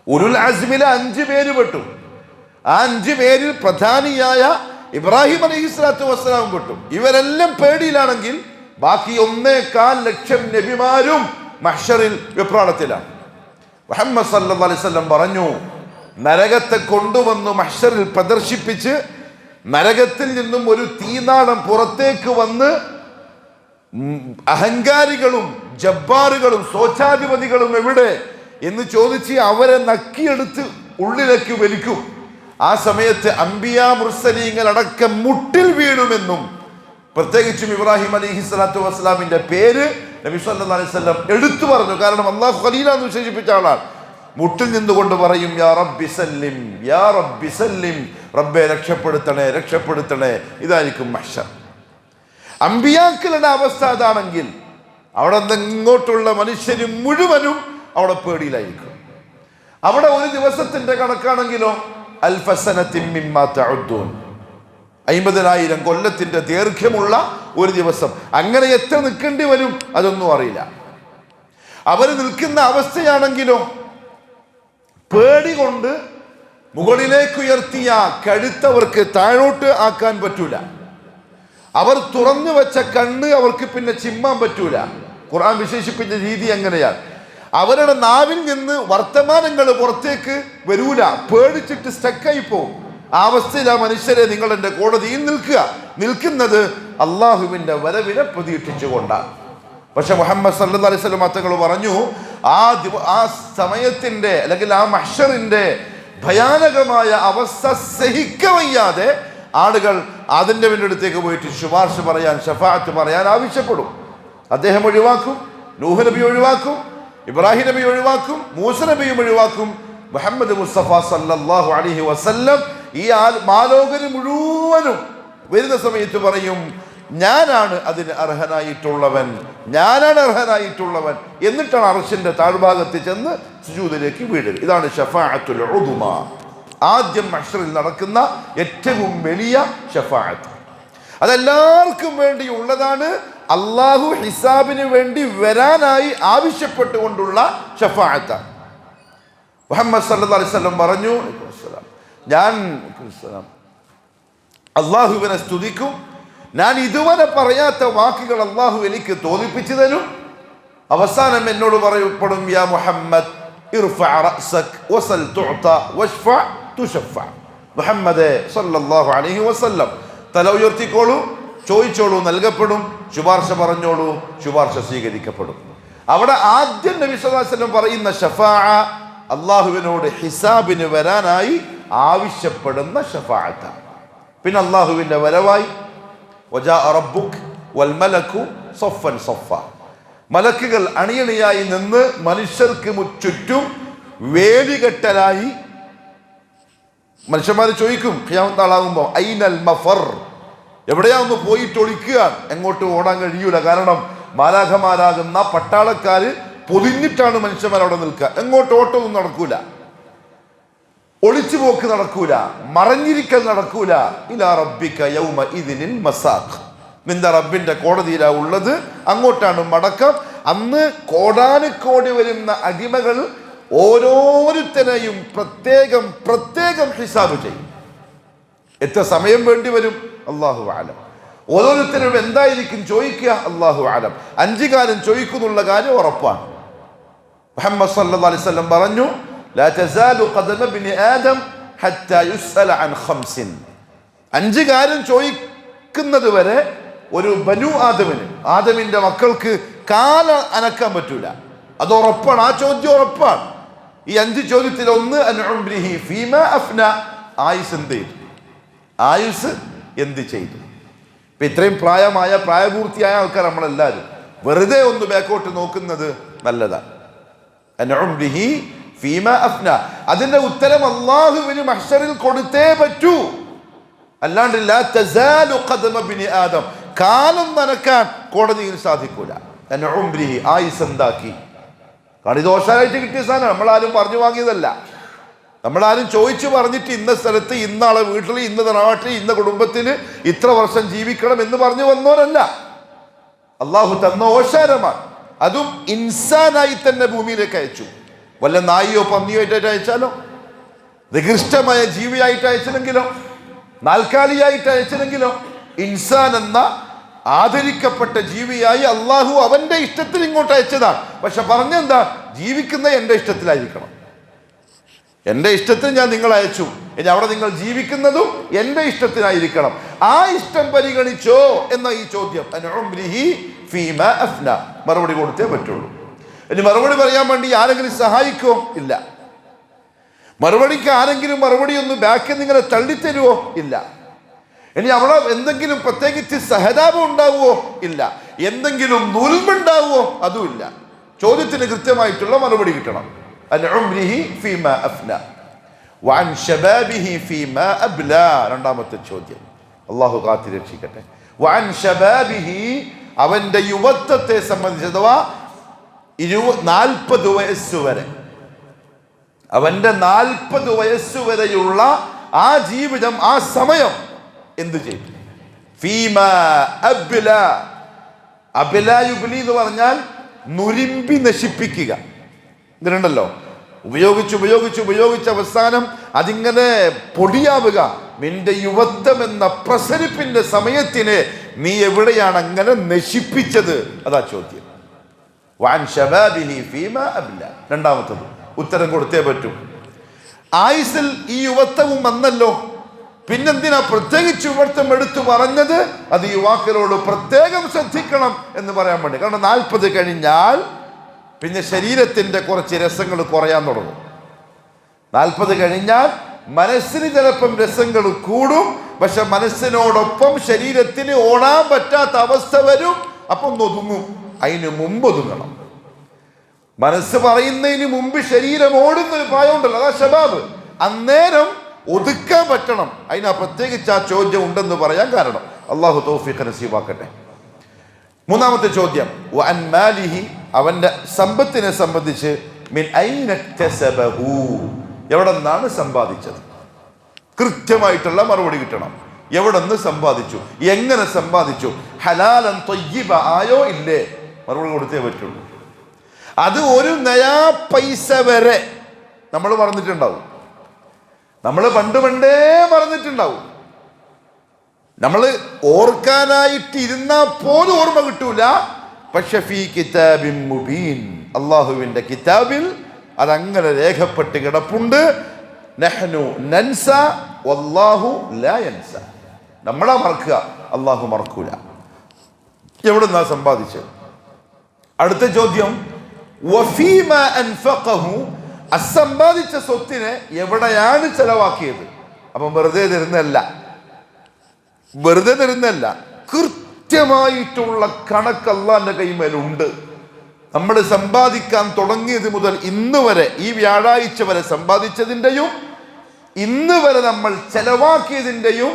ഉലുൽ അസ്മിലെ 5 പേര് പെട്ടു. ആ 5 പേരിൽ പ്രധാനിയായ ഇബ്രാഹിം അലൈഹിസ്സലാത്തു വസ്സലാം പെട്ടു. ഇവരെല്ലാം പേടിയിലാണെങ്കിൽ ബാക്കി 1.25 ലക്ഷം നബിമാരും മഹ്ശറിൽ വെപ്രാളത്തിലാണ്. മുഹമ്മദ് സല്ലല്ലാഹു അലൈഹി വസല്ലം പറഞ്ഞു, നരകത്തെ കൊണ്ടുവന്ന് മഹ്ശറിൽ പ്രദർശിപ്പിച്ച് നരകത്തിൽ നിന്നും ഒരു തീനാളം പുറത്തേക്ക് വന്ന് അഹങ്കാരികളും ജബ്ബാറുകളും സ്വച്ഛാധിപതികളും എവിടെ എന്ന് ചോദിച്ച് അവരെ നക്കിയെടുത്ത് ഉള്ളിലേക്ക് വലിക്കും. ആ സമയത്ത് അംബിയാ മുർസലീങ്ങൾ അടക്കം മുട്ടിൽ വീഴുമെന്നും പ്രത്യേകിച്ചും ഇബ്രാഹിം അലൈഹിസ്സലാത്തു വസ്സലാമിന്റെ പേര് നബി സല്ലല്ലാഹു അലൈഹി വസല്ലം എടുത്തു പറഞ്ഞു. കാരണം അല്ലാഹു ഖലീല എന്ന് വിശേഷിപ്പിച്ച ആളാണ്. മുട്ടിൽ നിന്നുകൊണ്ട് പറയും യാ റബ്ബി സല്ലിം യാ റബ്ബി സല്ലിം, റബ്ബെ രക്ഷപ്പെടുത്തണേ രക്ഷപ്പെടുത്തണേ. ഇതായിരിക്കും മഹ്ശർ. അമ്പിയാക്കളുടെ അവസ്ഥ അതാണെങ്കിൽ അവിടെ ഇങ്ങോട്ടുള്ള മനുഷ്യരും മുഴുവനും അവിടെ പേടിയിലായിരിക്കും. അവിടെ ഒരു ദിവസത്തിന്റെ കണക്കാണെങ്കിലോ അൽഫസനത്തിൻ മിമ്മാ തഉദ്ദൂൻ, 50,000 കൊല്ലത്തിന്റെ ദൈർഘ്യമുള്ള ഒരു ദിവസം. അങ്ങനെ എത്ര നിൽക്കേണ്ടി വരും അതൊന്നും അറിയില്ല. അവർ നിൽക്കുന്ന അവസ്ഥയാണെങ്കിലോ പേടി കൊണ്ട് മുകളിലേക്ക് ഉയർത്തിയ കഴുത്തവർക്ക് താഴോട്ട് ആക്കാൻ പറ്റൂല. അവർ തുറന്നു വെച്ച കണ്ണ് അവർക്ക് പിന്നെ ചിമ്മാൻ പറ്റൂല. ഖുർആൻ വിശേഷിപ്പിച്ച രീതി അങ്ങനെയാണ്. അവരുടെ നാവിൽ നിന്ന് വർത്തമാനങ്ങൾ പുറത്തേക്ക് വരൂല, പേടിച്ചിട്ട് സ്റ്റക്കായി പോകും. ആ അവസ്ഥയിൽ ആ മനുഷ്യരെ നിങ്ങൾ എൻ്റെ കോടതിയിൽ നിൽക്കുന്നത് അള്ളാഹുവിൻ്റെ വരവിനെ പ്രതീക്ഷിച്ചുകൊണ്ടാണ്. പക്ഷെ മുഹമ്മദ് സല്ലല്ലാഹു അലൈഹി വസല്ലം തങ്ങൾ പറഞ്ഞു, ആ സമയത്തിന്റെ അല്ലെങ്കിൽ ആ മഹ്ശറിന്റെ ഭയാനകമായ അവസ്ഥ സഹിക്കവയ്യാതെ ആളുകൾ അതിൻ്റെ അടുത്തേക്ക് പോയിട്ട് ശുപാർശ പറയാൻ, ശഫാഅത്ത് പറയാൻ ആവശ്യപ്പെടും. അദ്ദേഹം ഒഴിവാക്കും, നൂഹ് നബി ഒഴിവാക്കും, ഇബ്രാഹിം നബി ഒഴിവാക്കും, മൂസ നബിയും ഒഴിവാക്കും. മുഹമ്മദ് മുസ്തഫ സല്ലല്ലാഹു അലൈഹി വസല്ലം ഈ മാലോകര് മുഴുവനും വരുന്ന സമയത്ത് പറയും, ഞാനാണ് അതിന് അർഹനായിട്ടുള്ളവൻ, ഞാനാണ് അർഹനായിട്ടുള്ളവൻ. എന്നിട്ടാണ് അർശിന്റെ താഴ്ഭാഗത്ത് ചെന്ന് സുജൂദിലേക്ക് വീഴുക. ഇതാണ് ശഫാഅത്തുൽ ഉദ്മ, ആദ്യം മഹ്ശറിൽ നടക്കുന്ന ഏറ്റവും വലിയ ശഫാഅത്ത്. അതെല്ലാവർക്കും വേണ്ടി ഉള്ളതാണ്. അള്ളാഹു ഹിസാബിന് വേണ്ടി വരാനായി ആവശ്യപ്പെട്ടുകൊണ്ടുള്ള ശഫാഅത്താണ്. മുഹമ്മദ് സല്ലല്ലാഹു അലൈഹി വസല്ലം പറഞ്ഞു, ഞാൻ അള്ളാഹുവിനെ സ്തുതിക്കും, ഞാൻ ഇതുവരെ പറയാത്ത വാക്കുകൾ അള്ളാഹു എനിക്ക് തോന്നിപ്പിച്ചു തരും. അവസാനം എന്നോട് പറയപ്പെടും, യാ മുഹമ്മദ് ഇർഫഅ റഅസക് വസൽ തുഅത വശ്ഫഅ തുശഫഅ. മുഹമ്മദേ സല്ലല്ലാഹു അലൈഹി വസല്ലം, തല ഉയർത്തിക്കോളൂ, ചോദിച്ചോളൂ നൽകപ്പെടും, ശുപാർശ പറഞ്ഞോളൂ ശുപാർശ സ്വീകരിക്കപ്പെടും. അവിടെ ആദ്യം നബി സല്ലല്ലാഹു അലൈഹി വസല്ലം പറയുന്ന ശഫാഅ അള്ളാഹുവിനോട് ഹിസാബിന് വരാനായി ആവശ്യപ്പെടുന്ന ശഫാഅത്താണ്. പിന്നെ അള്ളാഹുവിന്റെ വരവായി വജാഅ റബ്ബുക വൽ മലകു സഫൻ സഫ, മലക്കുകൾ അണിയണിയായി നിന്ന് മനുഷ്യർക്ക് ചുറ്റും വേലികെട്ടലായി. മനുഷ്യന്മാർ ചോദിക്കും ഖിയാമത്ത് നാളാകുമ്പോൾ ഐനൽ മഫർ, എവിടെയാ ഒന്ന് പോയിട്ട് ഒളിക്കുക, എങ്ങോട്ട് ഓടാൻ കഴിയൂല. കാരണം മാലാഖമാരാകുന്ന പട്ടാളക്കാര് പൊതിഞ്ഞിട്ടാണ് മനുഷ്യന്മാർ അവിടെ നിൽക്കുക. എങ്ങോട്ട് ഓട്ടമൊന്നും നടക്കൂല, ഒളിച്ചു പോക്ക് നടക്കൂല, മറഞ്ഞിരിക്കൽ നടക്കൂല. ഇലാ റബ്ബിക യൗമ ഇദിനിൽ മസാഖ്, നിന്റെ റബ്ബിന്റെ കോടതിയിലാ ഉള്ളത്, അങ്ങോട്ടാണ് മടക്കം. അന്ന് കോടാനുകോടി വരുന്ന അടിമകൾ ഓരോരുത്തരെയും പ്രത്യേകം പ്രത്യേകം ഹിസാബ് ചെയ്യും. എത്ര സമയം വേണ്ടി വരും അല്ലാഹു അലം. ഓരോരുത്തരും എന്തായിരിക്കും ചോദിക്കുക അല്ലാഹു അലം. 5 കാര്യം ചോദിക്കുന്നുള്ള കാര്യം ഉറപ്പാണ്. മുഹമ്മദ് സല്ലല്ലാഹു അലൈഹി വസല്ലം പറഞ്ഞു ലാ തസാലു ഖദമ ഇബ്നി ആദം ഹത്താ യുസ്അല അൻ ഖംസിൻ. 5 കാര്യം ചോദിക്കുന്നത് വരെ ഒരു ബനു ആദമിന്, ആദമിന്റെ മക്കൾക്ക് കാല അനക്കാൻ പറ്റൂല. അത് ഉറപ്പാണ്, ആ ചോദ്യം ഉറപ്പാണ്. ഈ 5 ചോദ്യത്തിൽ ഒന്ന് അൻ ഉംരിഹി ഫീമാ അഫ്ന, ആയുസ് എന്ത് ചെയ്തു, ആയുസ് എന്ത് ചെയ്തു. ഇപ്പൊ ഇത്രയും പ്രായപൂർത്തിയായ ആൾക്കാർ നമ്മളെല്ലാവരും വെറുതെ ഒന്ന് ബാക്കോട്ട് നോക്കുന്നത് നല്ലതാണ്. അൻ ഉംരിഹി ഫീമാ അഫ്ന, അതിന്റെ ഉത്തരം അല്ലാഹുവിന് മഹ്ശറിൽ കൊടുത്തേ പറ്റൂ. അല്ലാണ്ട് ലാ തസാലു ഖദമ ഇബ്നി ആദം, കാലം നനക്കാൻ കോടതിയിൽ സാധിക്കൂല. അൻ ഉംരിഹി, ആയുസ് എന്താക്കി. കാരണം ഇത് ദോഷമായിട്ട് കിട്ടിയ സാധനം, നമ്മളാരും പറഞ്ഞു വാങ്ങിയതല്ല. നമ്മളാരും ചോദിച്ചു പറഞ്ഞിട്ട് ഇന്ന സ്ഥലത്ത് ഇന്നാളെ വീട്ടിൽ ഇന്ന നാട്ടിൽ ഇന്ന കുടുംബത്തിൽ ഇത്ര വർഷം ജീവിക്കണം എന്ന് പറഞ്ഞു വന്നവരല്ല. അള്ളാഹു തന്ന ഓശാരമാണ്. അതും ഇൻസാനായി തന്നെ ഭൂമിയിലേക്ക് അയച്ചു. വല്ല നായിയോ പന്നിയോ ആയിട്ട് അയച്ചാലോ, നികൃഷ്ടമായ ജീവിയായിട്ട് അയച്ചില്ലെങ്കിലോ, നാൽക്കാലിയായിട്ട് അയച്ചില്ലെങ്കിലോ, ഇൻസാൻ എന്ന ആദരിക്കപ്പെട്ട ജീവിയായി അള്ളാഹു അവന്റെ ഇഷ്ടത്തിൽ ഇങ്ങോട്ട് അയച്ചതാണ്. പക്ഷെ പറഞ്ഞെന്താ, ജീവിക്കുന്ന എൻ്റെ ഇഷ്ടത്തിലായിരിക്കണം, എൻ്റെ ഇഷ്ടത്തിൽ ഞാൻ നിങ്ങളെ അയച്ചു, ഇനി അവിടെ നിങ്ങൾ ജീവിക്കുന്നതും എൻ്റെ ഇഷ്ടത്തിനായിരിക്കണം. ആ ഇഷ്ടം പരിഗണിച്ചോ എന്ന ഈ ചോദ്യം മറുപടി കൊടുത്തേ പറ്റുള്ളൂ. ഇനി മറുപടി പറയാൻ വേണ്ടി ആരെങ്കിലും സഹായിക്കോ? ഇല്ല. മറുപടിക്ക് ആരെങ്കിലും മറുപടി ഒന്ന് ബാക്കിൽ നിങ്ങളെ തള്ളിത്തരുവോ? ഇല്ല. ഇനി അവിടെ എന്തെങ്കിലും പ്രത്യേകിച്ച് സഹതാപം ഉണ്ടാവുമോ? ഇല്ല. എന്തെങ്കിലും നുൽമുണ്ടാവുമോ? അതുമില്ല. ചോദ്യത്തിന് കൃത്യമായിട്ടുള്ള മറുപടി കിട്ടണം. രണ്ടാമത്തെ ചോദ്യം, അള്ളാഹു കാത്തിരക്ഷിക്കട്ടെ. അവന്റെ യുവത്വത്തെ സംബന്ധിച്ച്, അഥവാ 40 വയസ്സ് വരെ, അവന്റെ 40 വയസ്സ് വരെയുള്ള ആ ജീവിതം, ആ സമയം എന്ത് ചെയ്തു? എന്ന് പറഞ്ഞാൽ നുരിമ്പി നശിപ്പിക്കുക. ഇതിനുണ്ടല്ലോ, ഉപയോഗിച്ച് അവസാനം അതിങ്ങനെ പൊടിയാവുക. നിന്റെ യുവത്വം എന്ന പ്രസരിപ്പിന്റെ സമയത്തിന് നീ എവിടെയാണ് അങ്ങനെ നശിപ്പിച്ചത്? അതാ ചോദ്യം. രണ്ടാമത്തത് ഉത്തരം കൊടുത്തേ പറ്റൂ. ആയുസിൽ ഈ യുവത്വവും വന്നല്ലോ, പിന്നെന്തിനാ പ്രത്യേകിച്ച് യുവത്വം എടുത്തു പറഞ്ഞത്? അത് യുവാക്കളോട് പ്രത്യേകം ശ്രദ്ധിക്കണം എന്ന് പറയാൻ വേണ്ടി. കാരണം 40 കഴിഞ്ഞാൽ പിന്നെ ശരീരത്തിന്റെ കുറച്ച് രസങ്ങൾ കുറയാൻ തുടങ്ങും. 40 കഴിഞ്ഞാൽ മനസ്സിന് ചിലപ്പം രസങ്ങൾ കൂടും, പക്ഷെ മനസ്സിനോടൊപ്പം ശരീരത്തിന് ഓടാൻ പറ്റാത്ത അവസ്ഥ വരും. അപ്പം ഒതുങ്ങും. അതിന് മുമ്പ് ഒതുങ്ങണം. മനസ്സ് പറയുന്നതിന് മുമ്പ് ശരീരം ഓടുന്നൊരു പ്രായമുണ്ടല്ലോ, അതാ ശബാബ്. അന്നേരം ഒതുക്കാൻ പറ്റണം. അതിനാ പ്രത്യേകിച്ച് ആ ചോദ്യം ഉണ്ടെന്ന് പറയാൻ കാരണം. അള്ളാഹു തൗഫീഖ് നസീബാക്കട്ടെ. മൂന്നാമത്തെ ചോദ്യം, അവന്റെ സമ്പത്തിനെ സംബന്ധിച്ച് എവിടെ നിന്നാണ് സമ്പാദിച്ചത്? കൃത്യമായിട്ടുള്ള മറുപടി കിട്ടണം. എവിടെ നിന്ന് സമ്പാദിച്ചു, എങ്ങനെ സമ്പാദിച്ചു, ഹലാലൻ ത്വയ്യിബ ആയോ ഇല്ലേ? മറുപടി കൊടുത്തേ പറ്റുള്ളൂ. അത് ഒരു നയാ പൈസ വരെ നമ്മൾ പറഞ്ഞിട്ടുണ്ടാവും. നമ്മൾ പണ്ടേ പറഞ്ഞിട്ടുണ്ടാവും. നമ്മൾ ഓർക്കാനായിട്ട് ഇരുന്നാൽ പോലും ഓർമ്മ കിട്ടൂല. പക്ഷെ ഫീ കിതാബിൻ മുബീൻ, അള്ളാഹുവിന്റെ കിതാബിൽ അതങ്ങനെ രേഖപ്പെട്ട് കിടപ്പുണ്ട്. നഹ്നു നൻസ വല്ലാഹു ലാ യൻസ. നമ്മളാ മറക്കുക, അള്ളാഹു മറക്കൂല. എവിടുന്നാ സമ്പാദിച്ചത്? അടുത്ത ചോദ്യം, അസമ്പാദിച്ച സ്വത്തിനെ എവിടെയാണ് ചെലവാക്കിയത്? അപ്പം വെറുതെ തരുന്നല്ല, കൃത്യമായിട്ടുള്ള കണക്ക് അള്ളാന്റെ കൈമേലുണ്ട്. നമ്മൾ സമ്പാദിക്കാൻ തുടങ്ങിയത് മുതൽ ഇന്ന് വരെ, ഈ വ്യാഴാഴ്ച വരെ സമ്പാദിച്ചതിൻ്റെയും ഇന്ന് വരെ നമ്മൾ ചെലവാക്കിയതിൻ്റെയും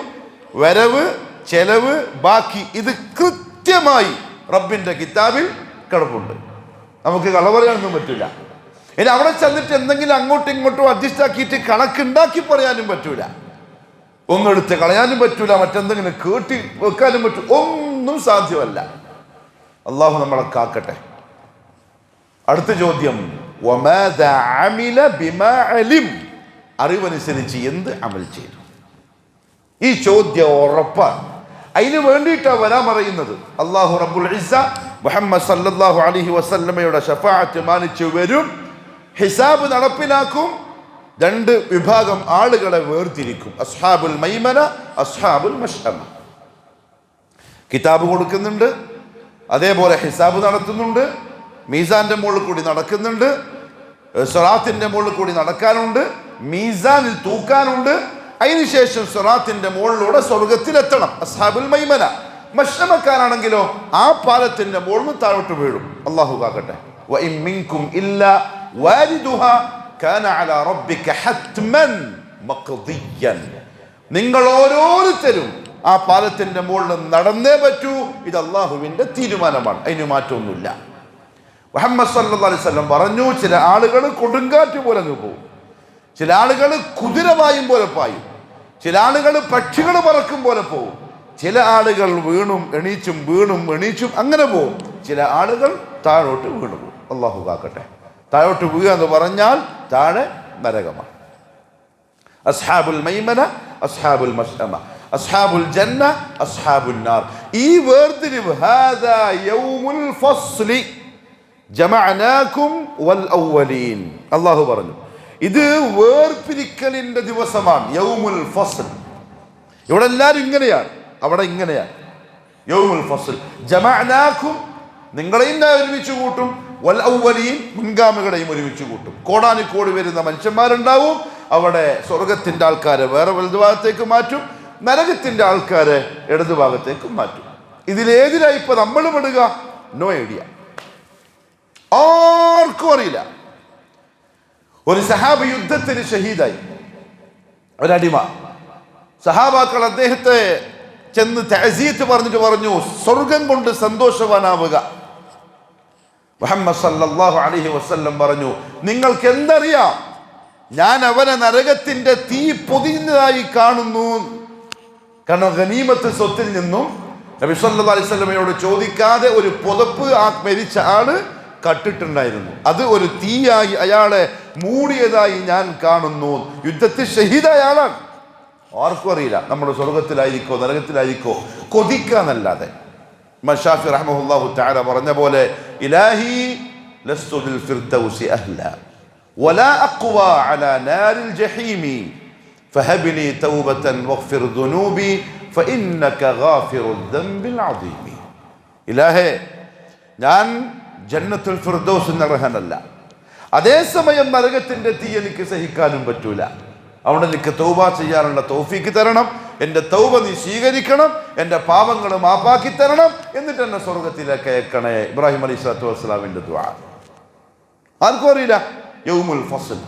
വരവ്, ചെലവ്, ബാക്കി, ഇത് കൃത്യമായി റബ്ബിന്റെ കിതാബിൽ കിടപ്പുണ്ട്. നമുക്ക് കള പറയാനൊന്നും പറ്റില്ല. ഇനി അവിടെ ചെന്നിട്ട് എന്തെങ്കിലും അങ്ങോട്ടും ഇങ്ങോട്ടും അഡ്ജസ്റ്റ് ആക്കിയിട്ട് കണക്കുണ്ടാക്കി പറയാനും പറ്റൂല, ഒന്നെടുത്ത് കളയാനും പറ്റൂല, മറ്റെന്തെങ്കിലും കേട്ടി വെക്കാനും പറ്റൂ, ഒന്നും സാധ്യമല്ല. അള്ളാഹു നമ്മളെ കാക്കട്ടെ. അടുത്ത ചോദ്യം, അറിവനുസരിച്ച് എന്ത് അമൽ ചെയ്തു? ഈ ചോദ്യം ഉറപ്പാണ്. അതിന് വേണ്ടിയിട്ടാണ് വരാൻ പറയുന്നത്. അള്ളാഹു റബ്ബുൽ ഇസ്സ മുഹമ്മദ് സല്ലല്ലാഹു അലൈഹി വസല്ലമയുടെ ശഫാഅത്ത് മാനിച്ചു വരും, ഹിസാബ് നടപ്പിലാക്കും, രണ്ട് വിഭാഗം ആളുകളെ വേർതിരിക്കും. അസ്ഹാബുൽ മൈമന, അസ്ഹാബുൽ മശ്അമ. കിതാബ് കൊടുക്കുന്നുണ്ട്, അതേപോലെ ഹിസാബ് നടത്തുന്നുണ്ട്, മീസാന്റെ മുകളിൽ കൂടി നടക്കുന്നുണ്ട്, സിറാത്തിന്റെ മുകളിൽ കൂടി നടക്കാനുണ്ട്, മീസാനിൽ തൂക്കാനുണ്ട്, അതിനുശേഷം സിറാത്തിന്റെ മുകളിലൂടെ സ്വർഗത്തിലെത്തണം. അസ്ഹാബുൽ മൈമന. മശ്അമക്കാരാണെങ്കിലോ ആ പാലത്തിന്റെ മുകളിൽ നിന്ന് താഴോട്ട് വീഴും. അല്ലാഹു കാക്കട്ടെ. വഇൻ മിൻകും ഇല്ലാ വാരിദുഹാ കാന അലാ റബ്ബിക ഹത്മൻ മഖ്ദിയൻ. നിങ്ങൾ ഓരോരുത്തരും ആ പാലത്തിന്റെ മുകളിൽ നടന്നേ പറ്റൂ. ഇത് അള്ളാഹുവിന്റെ തീരുമാനമാണ്, അതിന് മാറ്റമൊന്നുമില്ല. മുഹമ്മദ് സല്ലല്ലാഹു അലൈഹി വസല്ലം പറഞ്ഞു, ചില ആളുകൾ കൊടുങ്കാറ്റ് പോലെ അങ്ങ് പോകും, ചില ആളുകൾ കുതിരവായും പോലെ പായും, ചില ആളുകൾ പക്ഷികൾ പറക്കും പോലെ പോകും, ചില ആളുകൾ വീണും എണീച്ചും അങ്ങനെ പോകും, ചില ആളുകൾ താഴോട്ട് വീണു പോകും. അള്ളാഹു കാക്കട്ടെ. താഴോട്ട് വീഴുക എന്ന് പറഞ്ഞാൽ താഴെ നരകമാണ്. അസ്ഹാബുൽ മൈമന, അസ്ഹാബുൽ മശ്അമ, അസ്ഹാബുൽ ജന്ന, അസ്ഹാബുൻ നാർ. ഈ വേർതിരിവ്, ഹാദാ യൗമുൽ ഫസ്ലി ജമഅനാകും വൽ അവ്വലീൻ. അള്ളാഹു പറഞ്ഞു, ഇത് വേർപിരിക്കലിന്റെ ദിവസമാണ്. യൗമുൽ ഫസ്ൽ. ഇവിടെ എല്ലാവരും ഇങ്ങനെയാണ്, അവിടെ ഇങ്ങനെയാണ്. യൗമുൽ ഫസ്ൽ ജമഅനാകും, നിങ്ങളെയും ഞാൻ ഒരുമിച്ച് കൂട്ടും, വൽ അവ്വലീൻ, മുൻഗാമികളെയും ഒരുമിച്ച് കൂട്ടും. കോടാനുകോടി വരുന്ന മനുഷ്യന്മാരുണ്ടാവും. അവിടെ സ്വർഗത്തിന്റെ ആൾക്കാരെ വേറെ വലതുഭാഗത്തേക്ക് മാറ്റും, നരകത്തിന്റെ ആൾക്കാരെ ഇടതുഭാഗത്തേക്ക് മാറ്റും. ഇതിലേതിലായി ഇപ്പൊ നമ്മൾ പെടുക? നോ ഐഡിയ, ആർക്കും അറിയില്ല. ഒരു സഹാബി യുദ്ധത്തിന് ഷഹീദായി, ഒരടിമ. സഹാബാക്കൾ അദ്ദേഹത്തെ ചെന്ന് തഅസീത്ത് പറഞ്ഞിട്ട് പറഞ്ഞു, സ്വർഗം കൊണ്ട് സന്തോഷവാനാവുക. മുഹമ്മദ് സല്ലല്ലാഹു അലൈഹി വസല്ലം പറഞ്ഞു, നിങ്ങൾക്ക് എന്തറിയാം, ഞാൻ അവനെ നരകത്തിന്റെ തീ പൊതിയുന്നതായി കാണുന്നു. കാരണം ഗനീമത്ത് സ്വത്തിൽ നിന്നും നബി സല്ലല്ലാഹു അലൈഹി വസല്ലമയോട് ചോദിക്കാതെ ഒരു പുതപ്പ് ആ മരിച്ച ആള് കട്ടിട്ടുണ്ടായിരുന്നു. അത് ഒരു തീയായി അയാളെ മൂടിയതായി ഞാൻ കാണുന്നു. യുദ്ധത്തിൽ ഷഹീദായ ആളാണ്. ആർക്കും അറിയില്ല നമ്മുടെ സ്വർഗത്തിലായിരിക്കോ നരകത്തിലായിരിക്കോ, കൊതിക്കാന്നല്ലാതെ. ഷാഫി റഹ്മഹുല്ലാഹു തആല പറഞ്ഞ പോലെ, ഇലാഹി ലസ്തു ലിൽ ഫിർദൗസി അഹ്ല വലാ അഖ്വാ അലാ നാരിൽ ജഹീമി ഫഹബ്ലി തൗബതൻ വഗ്ഫിർ ദുനൂബി ഫഇന്നക ഗാഫിറുൽ ദംബിൽ അദീമി. ഇലാഹേ, ഞാൻ ജന്നത്തുൽ ഫിർദൗസിന് അർഹനല്ല, അതേസമയം നരകത്തിന്റെ തീ എനിക്ക് സഹിക്കാനും പറ്റൂല. അവിടെ എനിക്ക് തൗബ ചെയ്യാനുള്ള തൗഫീക്ക് തരണം, എൻ്റെ തൗബ നീ സ്വീകരിക്കണം, എൻ്റെ പാപങ്ങൾ മാപ്പാക്കി തരണം, എന്നിട്ട് എന്നെ സ്വർഗത്തിലേക്ക് അയക്കണേ. ഇബ്രാഹിം അലൈഹിസ്സലാത്തു വസ്സലാമിന്റെ ദുആ. ആർക്കും അറിയില്ല. യൗമുൽ ഫസ്ൽ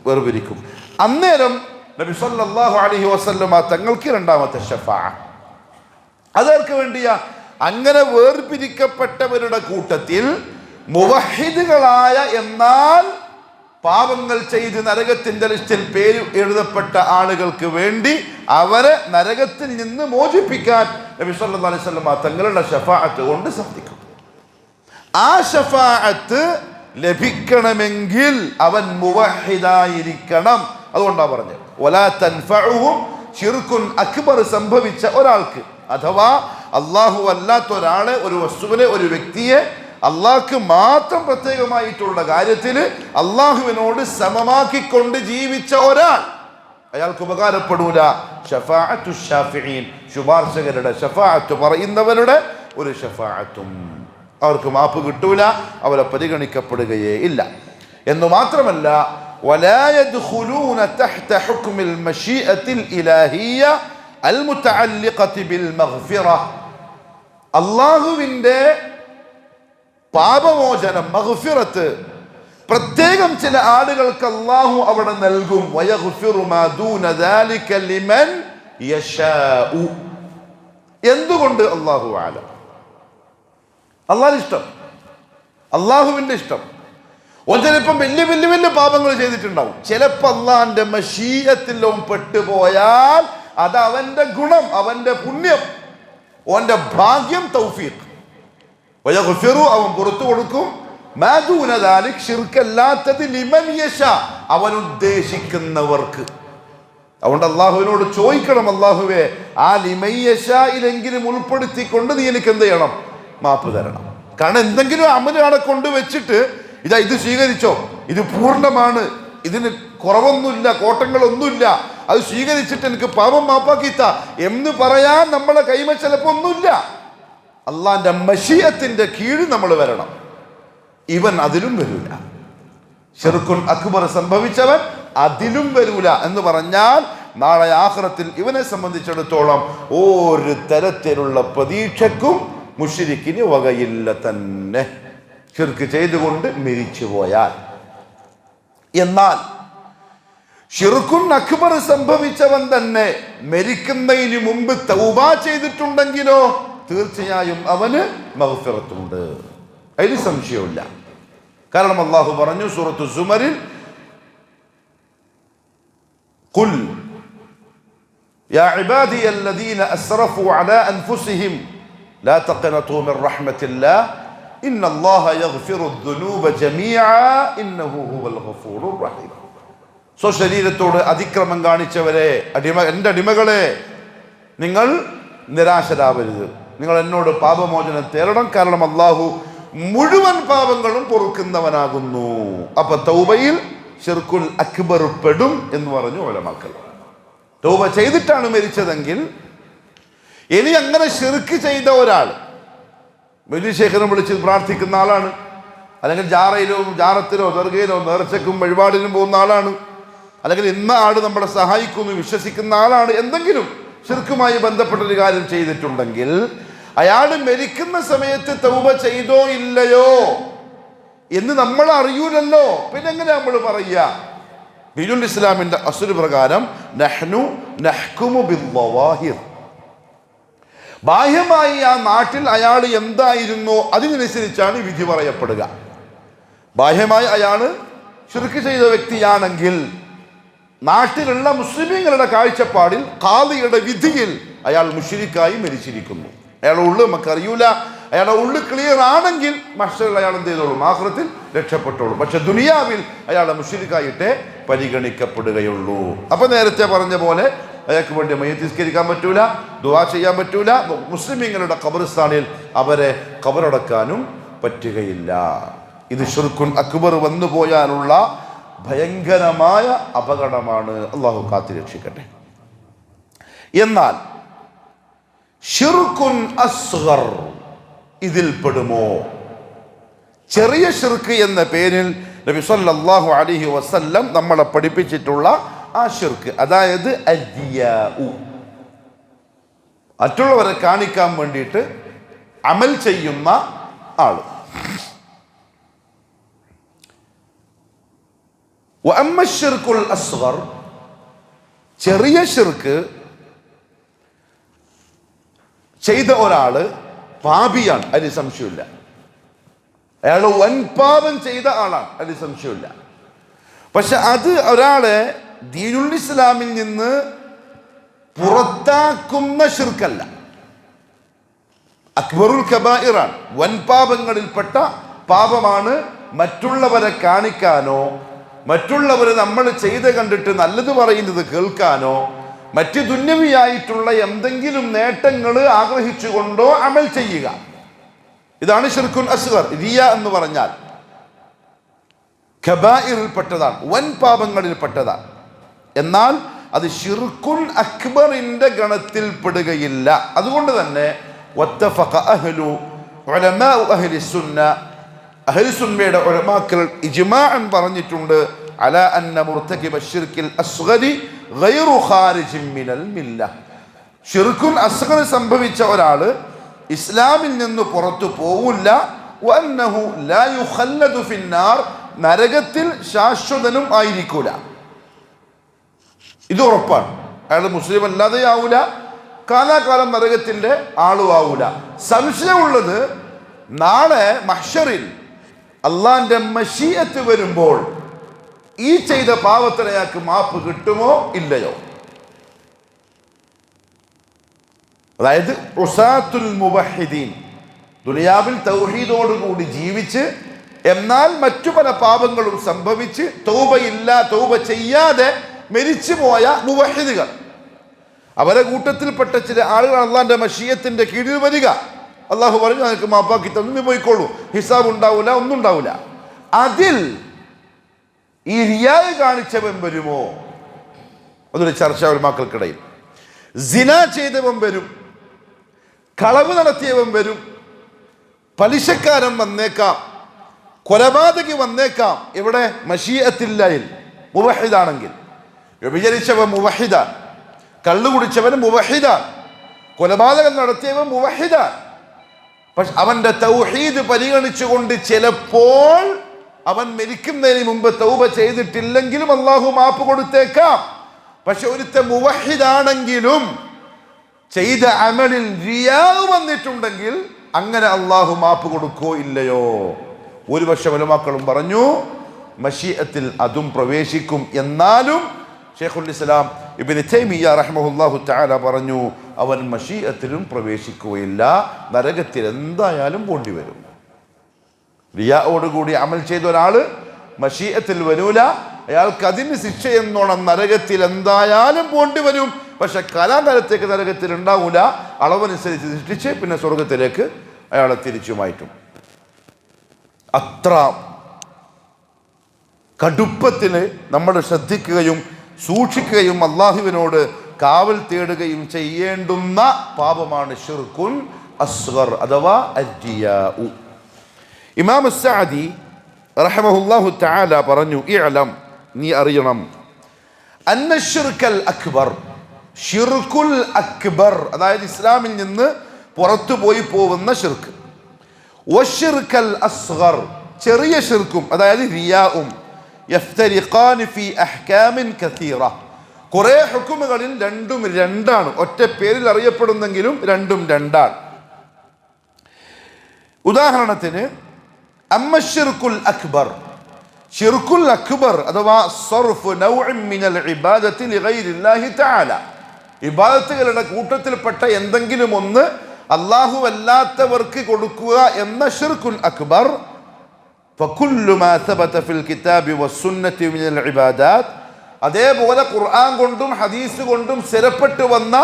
വേർപിരിക്കും. അന്നേരം നബി സല്ലല്ലാഹു അലൈഹി വസല്ലമ തങ്ങൾക്ക് രണ്ടാമത്തെ ശഫാഅ. അതർക്ക് വേണ്ടിയാ. അങ്ങനെ വേർപിരിക്കപ്പെട്ടവരുടെ കൂട്ടത്തിൽ മുവഹിദുകളായ എന്നാൽ പാപങ്ങൾ ചെയ്ത് നരകത്തിന്റെ ലിസ്റ്റിൽ പേര് എഴുതപ്പെട്ട ആളുകൾക്ക് വേണ്ടി അവരെ നരകത്തിൽ നിന്ന് മോചിപ്പിക്കാൻ നബി സല്ലല്ലാഹു അലൈഹി വസല്ലം തങ്ങളുടെ ശഫാഅത്ത് കൊണ്ട് സാധിക്കും. ആ ശഫാഅത്ത് ലഭിക്കണമെങ്കിൽ അവൻ മുവഹിദായിരിക്കണം. അതുകൊണ്ടാണ് പറഞ്ഞത്, വലാ തൻഫഉഹും ശിർക്കുൻ അക്ബർ സംഭവിച്ച ഒരാൾക്ക്, അഥവാ അല്ലാഹു അല്ലാത്ത ഒരാളെ, ഒരു വസ്തുവിനെ, ഒരു വ്യക്തിയെ അള്ളാഹ്ക്ക് മാത്രം പ്രത്യേകമായിട്ടുള്ള കാര്യത്തിൽ അള്ളാഹുവിനോട് സമമാക്കിക്കൊണ്ട് ജീവിച്ച ഒരാൾ അയാൾക്ക് ഉപകാരപ്പെടൂല. ശഫാഅത്തു ശാഫിഈൻ, ശുപാർശകരുടെ ശഫാഅത്ത് പറയുന്നവരുടെ ഒരു ശഫാഅത്തും അവർക്ക് മാപ്പ് കിട്ടൂല, അവരെ പരിഗണിക്കപ്പെടുകയേ ഇല്ല. എന്ന് മാത്രമല്ല, വലാ യദ്ഖുലൂന തഹ്ത ഹുക്മിൽ മശീഅത്തിൽ ഇലാഹിയ്യ അൽ മുതഅല്ലിഖതി ബിൽ മഗ്ഫിറ, അല്ലാഹുവിന്റെ പാപമോചനം മഗ്ഫിറത്ത് പ്രത്യേകം ചില ആളുകൾക്ക് അല്ലാഹു അവിടെ നൽകും. വയഗ്ഫിറു മാ ദൂന ദാലിക ലിമൻ യശാഉ. എന്തുകൊണ്ട്? അല്ലാഹു അഅലം. അല്ലാഹുവിന്റെ ഇഷ്ടം, അല്ലാഹുവിന്റെ ഇഷ്ടം. ചിലപ്പം വലിയ വലിയ വലിയ പാപങ്ങൾ ചെയ്തിട്ടുണ്ടാവും. ചിലപ്പോൾ അല്ലാഹുവിന്റെ മശീഅത്തിലും പെട്ടുപോയാൽ അത് അവന്റെ ഗുണം, അവന്റെ പുണ്യം, അവന്റെ ഭാഗ്യം, തൗഫീഖ്. വയഗ്ഫിറു, അവൻ പുറത്തു കൊടുക്കും. മാ ദൂന ദാലിക, ശിർക്കല്ലാത്തത്, ലിമൻ യശാ, അവൻ ഉദ്ദേശിക്കുന്നവർക്ക്. അതുകൊണ്ട് അല്ലാഹുവിനോട് ചോദിക്കണം, അല്ലാഹുവേ ആ ലിമൻ യശായിലെങ്കിലും ഉൾപ്പെടുത്തിക്കൊണ്ട് നീ എനിക്ക് എന്ത് ചെയ്യണം? മാപ്പ് തരണം. കാരണം എന്തെങ്കിലും അമലാണ് കൊണ്ടുവച്ചിട്ട് ഇത് സ്വീകരിച്ചോ, ഇത് പൂർണ്ണമാണ്, ഇതിന് കുറവൊന്നുമില്ല, കോട്ടങ്ങളൊന്നുമില്ല, അത് സ്വീകരിച്ചിട്ട് എനിക്ക് പാപം മാപ്പാക്കിത്ത എന്ന് പറയാൻ നമ്മളെ കൈമ ചിലപ്പോൾ ഒന്നുമില്ല. അള്ളാന്റെ മശീഅത്തിന്റെ കീഴിൽ നമ്മൾ വരണം. ഇവൻ അതിലും വരൂല. ശിർക്കുൻ അക്ബർ സംഭവിച്ചവൻ അതിലും വരൂല എന്ന് പറഞ്ഞാൽ നാളെ ആഖിറത്തിൽ ഇവനെ സംബന്ധിച്ചിടത്തോളം ഒരു തരത്തിലുള്ള പ്രതീക്ഷക്കും മുശ്രിക്കിന് വകയില്ല തന്നെ, ശിർക്ക് ചെയ്തുകൊണ്ട് മരിച്ചു പോയാൽ. എന്നാൽ ശിർക്കുൻ അക്ബർ സംഭവിച്ചവൻ തന്നെ മരിക്കുന്നതിന് മുമ്പ് തൗബ ചെയ്തിട്ടുണ്ടെങ്കിലോ തീർച്ചയായും അവന് മഗ്ഫിറത്തുണ്ട്, അതിന് സംശയമില്ല. കാരണം അല്ലാഹു പറഞ്ഞു സൂറത്തു സുമറിൽ, ഖുൽ യാ ഇബാദിയല്ലദീന അസ്റഫു അലാ അൻഫുസിഹിം ലാ തഖ്നതു മിർ റഹ്മത്തില്ലാഹ് ഇന്നല്ലാഹ യഗ്ഫിറുദ്ദുനൂബ ജമീഅ ഇന്നഹു ഹുവൽ ഗഫൂറുർ റഹീം. സ്വശരീരത്തോട് അതിക്രമം കാണിച്ചവരെ, എൻ്റെ അടിമകളെ, നിങ്ങൾ നിരാശരാവരുത്, നിങ്ങൾ എന്നോട് പാപമോചനം തേടണം. കാരണം അല്ലാഹു മുഴുവൻ പാപങ്ങളും പൊറുക്കുന്നവനാകുന്നു. അപ്പൊ തൗബയിൽ ശിർക്കുൽ അക്ബർ പെടും എന്ന് പറഞ്ഞു ഉലമാക്കൾ. തൗബ ചെയ്തിട്ടാണ് മരിച്ചതെങ്കിൽ, ഇനി അങ്ങനെ ശിർക്ക് ചെയ്ത ഒരാൾ വലിയ ശേഖരം വിളിച്ച് പ്രാർത്ഥിക്കുന്ന ആളാണ്, അല്ലെങ്കിൽ ജാറത്തിലോ ദർഗയിലോ നേർച്ചയ്ക്കും വഴിപാടിനും പോകുന്ന ആളാണ്, അല്ലെങ്കിൽ ഇന്ന ആട് നമ്മളെ സഹായിക്കുമെന്ന് വിശ്വസിക്കുന്ന ആളാണ്, എന്തെങ്കിലും ശിർക്കുമായി ബന്ധപ്പെട്ടൊരു കാര്യം ചെയ്തിട്ടുണ്ടെങ്കിൽ അയാൾ മരിക്കുന്ന സമയത്ത് തൗബ ചെയ്തോ ഇല്ലയോ എന്ന് നമ്മൾ അറിയൂലല്ലോ. പിന്നെ എങ്ങനെ നമ്മൾ പറയുക? ദീനുൽ ഇസ്ലാമിന്റെ അസ്ൽ പ്രകാരം നഹ്നു നഹ്കുമു ബിദ്ദവാഹിർ, ബാഹ്യമായി ആ നാട്ടിൽ അയാൾ എന്തായിരുന്നോ അതിനനുസരിച്ചാണ് വിധി പറയപ്പെടുക. ബാഹ്യമായി അയാൾ ശിർക്ക് ചെയ്ത വ്യക്തിയാണെങ്കിൽ നാട്ടിലുള്ള മുസ്ലിമീങ്ങളുടെ കാഴ്ചപ്പാടിൽ ഖാദിയുടെ വിധിയിൽ അയാൾ മുശ്രിക്കായി മരിച്ചിരിക്കുന്നു. അയാളുടെ ഉള്ളു നമുക്കറിയൂല. അയാളുടെ ഉള്ളു ക്ലിയർ ആണെങ്കിൽ മഹ്ശറിൽ അയാൾ എന്ത് ചെയ്തോളും? ആഖിറത്തിൽ രക്ഷപ്പെട്ടോളും. പക്ഷെ ദുനിയാവിൽ അയാളെ മുശ്രിക്കായിട്ടേ പരിഗണിക്കപ്പെടുകയുള്ളൂ. അപ്പൊ നേരത്തെ പറഞ്ഞ പോലെ അയാൾക്ക് വേണ്ടി മയ്യിത്ത് നിസ്കരിക്കാൻ പറ്റൂല, ദുആ ചെയ്യാൻ പറ്റൂല, മുസ്ലിമീങ്ങളുടെ ഖബർസ്ഥാനിൽ അവരെ ഖബറടക്കാനും പറ്റുകയില്ല. ഇത് ശിർക്കുൻ അക്ബർ വന്നു പോയാലുള്ള ഭയങ്കരമായ അപകടമാണ്. അള്ളാഹു കാത്തുരക്ഷിക്കട്ടെ. എന്നാൽ ശിർക്കുൻ അസ്ഗർ ഇതിൽപ്പെടുമോ? ചെറിയ ശിർക്ക് എന്ന പേരിൽ നബി സല്ലല്ലാഹു അലൈഹി വസല്ലം നമ്മളെ പഠിപ്പിച്ചിട്ടുള്ള ആ ശിർക്ക്, അതായത് അദ്ദിയാഉ, മറ്റുള്ളവരെ കാണിക്കാൻ വേണ്ടിയിട്ട് അമൽ ചെയ്യുന്ന ആള്. വഅമ്മ ശിർക്കുൽ അസ്ഗർ, ചെറിയ ശിർക്ക് ചെയ്ത ഒരാള് പാപിയാണ്, അതിന് സംശയമില്ല. അയാൾ വൻപാപം ചെയ്ത ആളാണ്, അതിന് സംശയമില്ല. പക്ഷെ അത് ഒരാളെ ദീനുൽ ഇസ്ലാമിൽ നിന്ന് പുറത്താക്കുന്ന ശിർക്കല്ല, അക്ബറുൽ കബായിറാണ്, വൻപാപങ്ങളിൽപ്പെട്ട പാപമാണ്. മറ്റുള്ളവരെ കാണിക്കാനോ മറ്റുള്ളവർ നമ്മൾ ചെയ്ത് കണ്ടിട്ട് നല്ലത് പറയുന്നത് കേൾക്കാനോ മറ്റ് ദുന്യവിയായിട്ടുള്ള എന്തെങ്കിലും നേട്ടങ്ങൾ ആഗ്രഹിച്ചുകൊണ്ടോ അമൽ ചെയ്യുക, ഇതാണ് ശിർക്കുൻ അസ്ഗർ. റിയ എന്ന് പറഞ്ഞാൽ കബായിറിൽപ്പെട്ടതാണ്, വൻ പാപങ്ങളിൽപ്പെട്ടതാണ്. എന്നാൽ അത് ശിർക്കുൻ അക്ബറിന്റെ ഗണത്തിൽ പെടുകയില്ല. അതുകൊണ്ട് തന്നെ വത്തഫഖ അഹ്ലു ഉലമാഉ അഹ്ലി സുന്ന, അഹ്ലി സുന്നയുടെ ഉലമാക്കൾ ഇജ്മാഅൻ പറഞ്ഞിട്ടുണ്ട് അലാ അന്ന മുർതകിബ ശിർക്കിൽ അസ്ഗരി ഗൈറു ഖാരിജിൻ മിനൽ മില്ല. ശിർക്കുൻ അസ്ഗർ സംഭവിച്ച ഒരാൾ ഇസ്ലാമിൽ നിന്ന് പുറത്തു പോവില്ല. വഅന്നഹു ലാ യുഖല്ലദു ഫിന്നാർ, നരകത്തിൽ ശാശ്വതനും ആയിരിക്കൂല. ഇത് ഉറപ്പാണ്. അയാൾ മുസ്ലിം അല്ലാതെ ആവൂല, കാലാകാലം നരകത്തിന്റെ ആളും ആവൂല. സംശയമുള്ളത് നാളെ മഹ്ശറിൽ അള്ളാന്റെ മശീഅത്ത് വരുമ്പോൾ ഈ ചെയ്ത പാവത്തിന് അയാൾക്ക് മാപ്പ് കിട്ടുമോ ഇല്ലയോ. അതായത് ഉസാത്തുൽ മുവഹിദീൻ, ദുനിയാവിൽ തൗഹീദോടുകൂടി ജീവിച്ച് എന്നാൽ മറ്റു പല പാപങ്ങളും സംഭവിച്ച് തൗബ ചെയ്യാതെ മരിച്ചുപോയ മുവഹിദുകൾ, അവരെ കൂട്ടത്തിൽപ്പെട്ട ചില ആളുകൾ അള്ളാന്റെ മശീയത്തിന്റെ കീഴിൽ വരിക. അള്ളാഹു പറഞ്ഞു നിങ്ങൾക്ക് മാപ്പാക്കി തന്നു പോയിക്കോളൂ, ഹിസാബ് ഉണ്ടാവില്ല, ഒന്നും ഉണ്ടാവില്ല. അതിൽ ഈ റിയായ് കാണിച്ചവൻ വരുമോ? അതൊരു ചർച്ച ഉലമാക്കൾക്കിടയിൽ. സിന ചെയ്തവൻ വരും, കളവ് നടത്തിയവൻ വരും, പലിശക്കാരൻ വന്നേക്കാം, കൊലപാതകി വന്നേക്കാം. ഇവിടെ മശീഅത്തില്ലയിൽ മുവഹിദാണെങ്കിൽ, വ്യഭിചരിച്ചവൻ മുവഹിദാൻ, കള്ളു കുടിച്ചവൻ മുവഹിദാൻ, കൊലപാതകം നടത്തിയവൻ മുവഹിദാൻ. പക്ഷെ അവന്റെ തൗഹീദ് പരിഗണിച്ചുകൊണ്ട് ചിലപ്പോൾ അവൻ മരിക്കുന്നതിന് മുമ്പ് തൗബ ചെയ്തിട്ടില്ലെങ്കിലും അള്ളാഹു മാപ്പ് കൊടുത്തേക്കാം. പക്ഷെ ഒരുത്തെ മുവഹിദാണെങ്കിലും ചെയ്ത അമലിൽ റിയാ വന്നിട്ടുണ്ടെങ്കിൽ അങ്ങനെ അള്ളാഹു മാപ്പ് കൊടുക്കോ ഇല്ലയോ? ഒരുപക്ഷെ ഉലമാക്കളും പറഞ്ഞു മശീഅത്തിൽ അതും പ്രവേശിക്കും. എന്നാലും ശൈഖുൽ ഇസ്ലാം ഇബ്നു തൈമിയ്യ റഹ്മഹുല്ലാഹു തആല പറഞ്ഞു അവൻ മശീഅത്തിലും പ്രവേശിക്കുകയില്ല, നരകത്തിൽ എന്തായാലും പോണ്ടി വരും. റിയാഓടുകൂടി അമൽ ചെയ്ത ഒരാള് മശീഅത്തിൽ വരൂല, അയാൾക്ക് അതിന് ശിക്ഷ എന്നോണം നരകത്തിൽ എന്തായാലും പോണ്ടി വരും. പക്ഷെ കാലാകാലത്തേക്ക് നരകത്തിൽ ഉണ്ടാവൂല, അളവനുസരിച്ച് സൃഷ്ടിച്ച് പിന്നെ സ്വർഗത്തിലേക്ക് അയാളെ തിരിച്ചു മാറ്റും. അത്ര കടുപ്പത്തിന് നമ്മൾ ശ്രദ്ധിക്കുകയും സൂക്ഷിക്കുകയും അള്ളാഹുവിനോട് കാവൽ തേടുകയും ചെയ്യേണ്ടുന്ന പാപമാണ് ശിർക്കുൻ അസ്ഗർ അഥവാ അർജിയാഉ. ഇമാം അസ്സഅദി റഹ്മഹുല്ലാഹു തആല പറഞ്ഞു ഇഅലം, നീ അറിയണം, അന്ന ശിർക്കൽ അക്ബർ, ഷിർക്കുൽ അക്ബർ അതായത് ഇസ്ലാമിൽ നിന്ന് പുറത്തു പോയി പോകുന്ന ഷിർക്ക്, വശിർക്കൽ അസ്ഗർ ചെറിയ ഷിർക്കും അതായത് റിയാഉം, യഫ്തരിഖാൻ ഫീ അഹ്കാമിൻ കസീറ, കുറെ ഹുക്കുമുകളിൽ രണ്ടും രണ്ടാണ്, ഒറ്റ പേരിൽ അറിയപ്പെടുന്നെങ്കിലും രണ്ടും രണ്ടാണ്. ഉദാഹരണത്തിന് അമ്മ ശിർക്കുൽ അക്ബർ, ഷിർക്കുൽ അക്ബർ അഥവാ സർഫ് നൗഇൻ മിനൽ ഇബാദത്തി ലിഗൈരില്ലാഹി തആല, ഇബാദത്തുകളുടെ കൂട്ടത്തിൽപ്പെട്ട എന്തെങ്കിലും ഒന്ന് അല്ലാഹു അല്ലാത്തവർക്ക് കൊടുക്കുക എന്ന ഷിർക്കുൽ അക്ബർ. ഫകുല്ലു മാ സബത ഫിൽ കിതാബി വസ്സുന്നതി മിനൽ ഇബാദാത്ത്, അതേപോലെ ഖുർആൻ കൊണ്ടും ഹദീസ് കൊണ്ടും സ്ഥിരപ്പെട്ടു വന്ന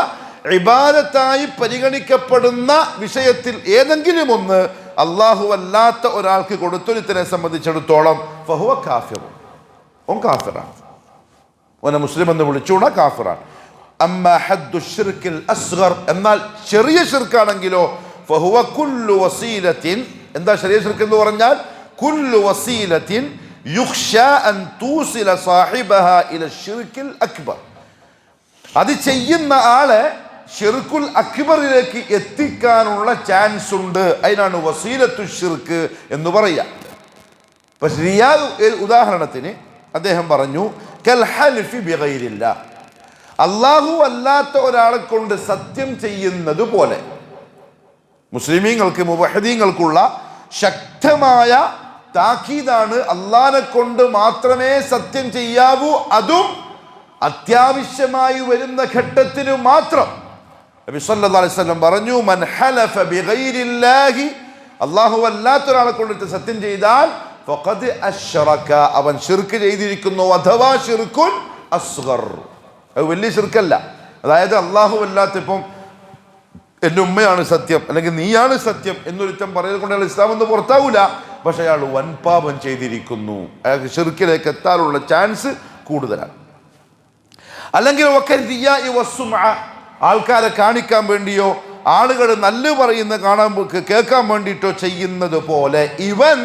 ഇബാദത്തായി പരിഗണിക്കപ്പെടുന്ന വിഷയത്തിൽ ഏതെങ്കിലും ഒന്ന് അല്ലാഹു അല്ലാത്ത ഒരാൾക്ക് കൊടുത്തൊരുത്തിനെ സംബന്ധിച്ചിടത്തോളം ഫഹുവ കാഫിർ, ഓൻ കാഫിറാണ്, ഓനെ മുസ്ലിം എന്ന് വിളിച്ചൂടാ, കാഫിറാണ്. അമ്മ ഹദ്ദു ശിർക്കിൽ അസ്ഗർ, എന്നാൽ ചെറിയ ശിർക്കാണെങ്കിലോ ഫഹുവ കുല്ലു വസീലത്തിൻ, എന്താ ചെറിയ ശിർക്ക് എന്ന് പറഞ്ഞാൽ കുല്ലു വസീലത്തിൻ യുഖ്ശാ അൻ തൂസില സാഹിബഹാ ഇല ശിർക്കിൽ അക്ബർ, അത് ചെയ്യുന്ന ആളെ ഷിർക്കുൽ അക്ബറിലേക്ക് എത്തിക്കാനുള്ള ചാൻസ് ഉണ്ട്, അതിനാണ് വസീലത്തു ഷിർക്ക് എന്ന് പറയുക. പക്ഷെ റിയാദ് ഉദാഹരണത്തിന് അദ്ദേഹം പറഞ്ഞു കൽ ഹൽഫി ബിഗൈരില്ലാഹ്, അല്ലാഹു അല്ലാത്ത ഒരാളെ കൊണ്ട് സത്യം ചെയ്യുന്നത് പോലെ. മുസ്ലിമീങ്ങൾക്ക് മുവഹിദീങ്ങൾക്കുള്ള ശക്തമായ താക്കീതാണ്, അല്ലാഹനെ കൊണ്ട് മാത്രമേ സത്യം ചെയ്യാവൂ, അതും അത്യാവശ്യമായി വരുന്ന ഘട്ടത്തിന് മാത്രം. നബി സല്ലല്ലാഹു അലൈഹി വസല്ലം പറഞ്ഞു മൻ ഹലഫ ബിഗൈരില്ലാഹി, അല്ലാഹു അല്ലാത്ത ഒരാളെ കൊണ്ട് സത്യം ചെയ്താൽ ഫഖദ് അശ്റക, അവൻ ശിർക്ക് ചെയ്തിരിക്കുന്നു, അഥവാ ശിർക്കുൻ അസ്ഗർ, അത് വലിയ ശിർക്കല്ല. അതായത് അല്ലാഹു അല്ലാത്ത, ഇപ്പം എൻ്റെ ഉമ്മയാണ് സത്യം അല്ലെങ്കിൽ നീയാണ് സത്യം എന്നൊരുത്തം പറയുന്നത് കൊണ്ട് അയാൾ ഇസ്ലാം എന്ന് പുറത്താവൂല, പക്ഷെ അയാൾ വൻപാപം ചെയ്തിരിക്കുന്നു, അയാൾക്ക് ശിർക്കിലേക്ക് എത്താനുള്ള ചാൻസ് കൂടുതലാണ്. അല്ലെങ്കിൽ ആൾക്കാരെ കാണിക്കാൻ വേണ്ടിയോ ആളുകൾ നല്ല പറയുന്ന കാണാൻ കേൾക്കാൻ വേണ്ടിയിട്ടോ ചെയ്യുന്നത് പോലെ ഇവൻ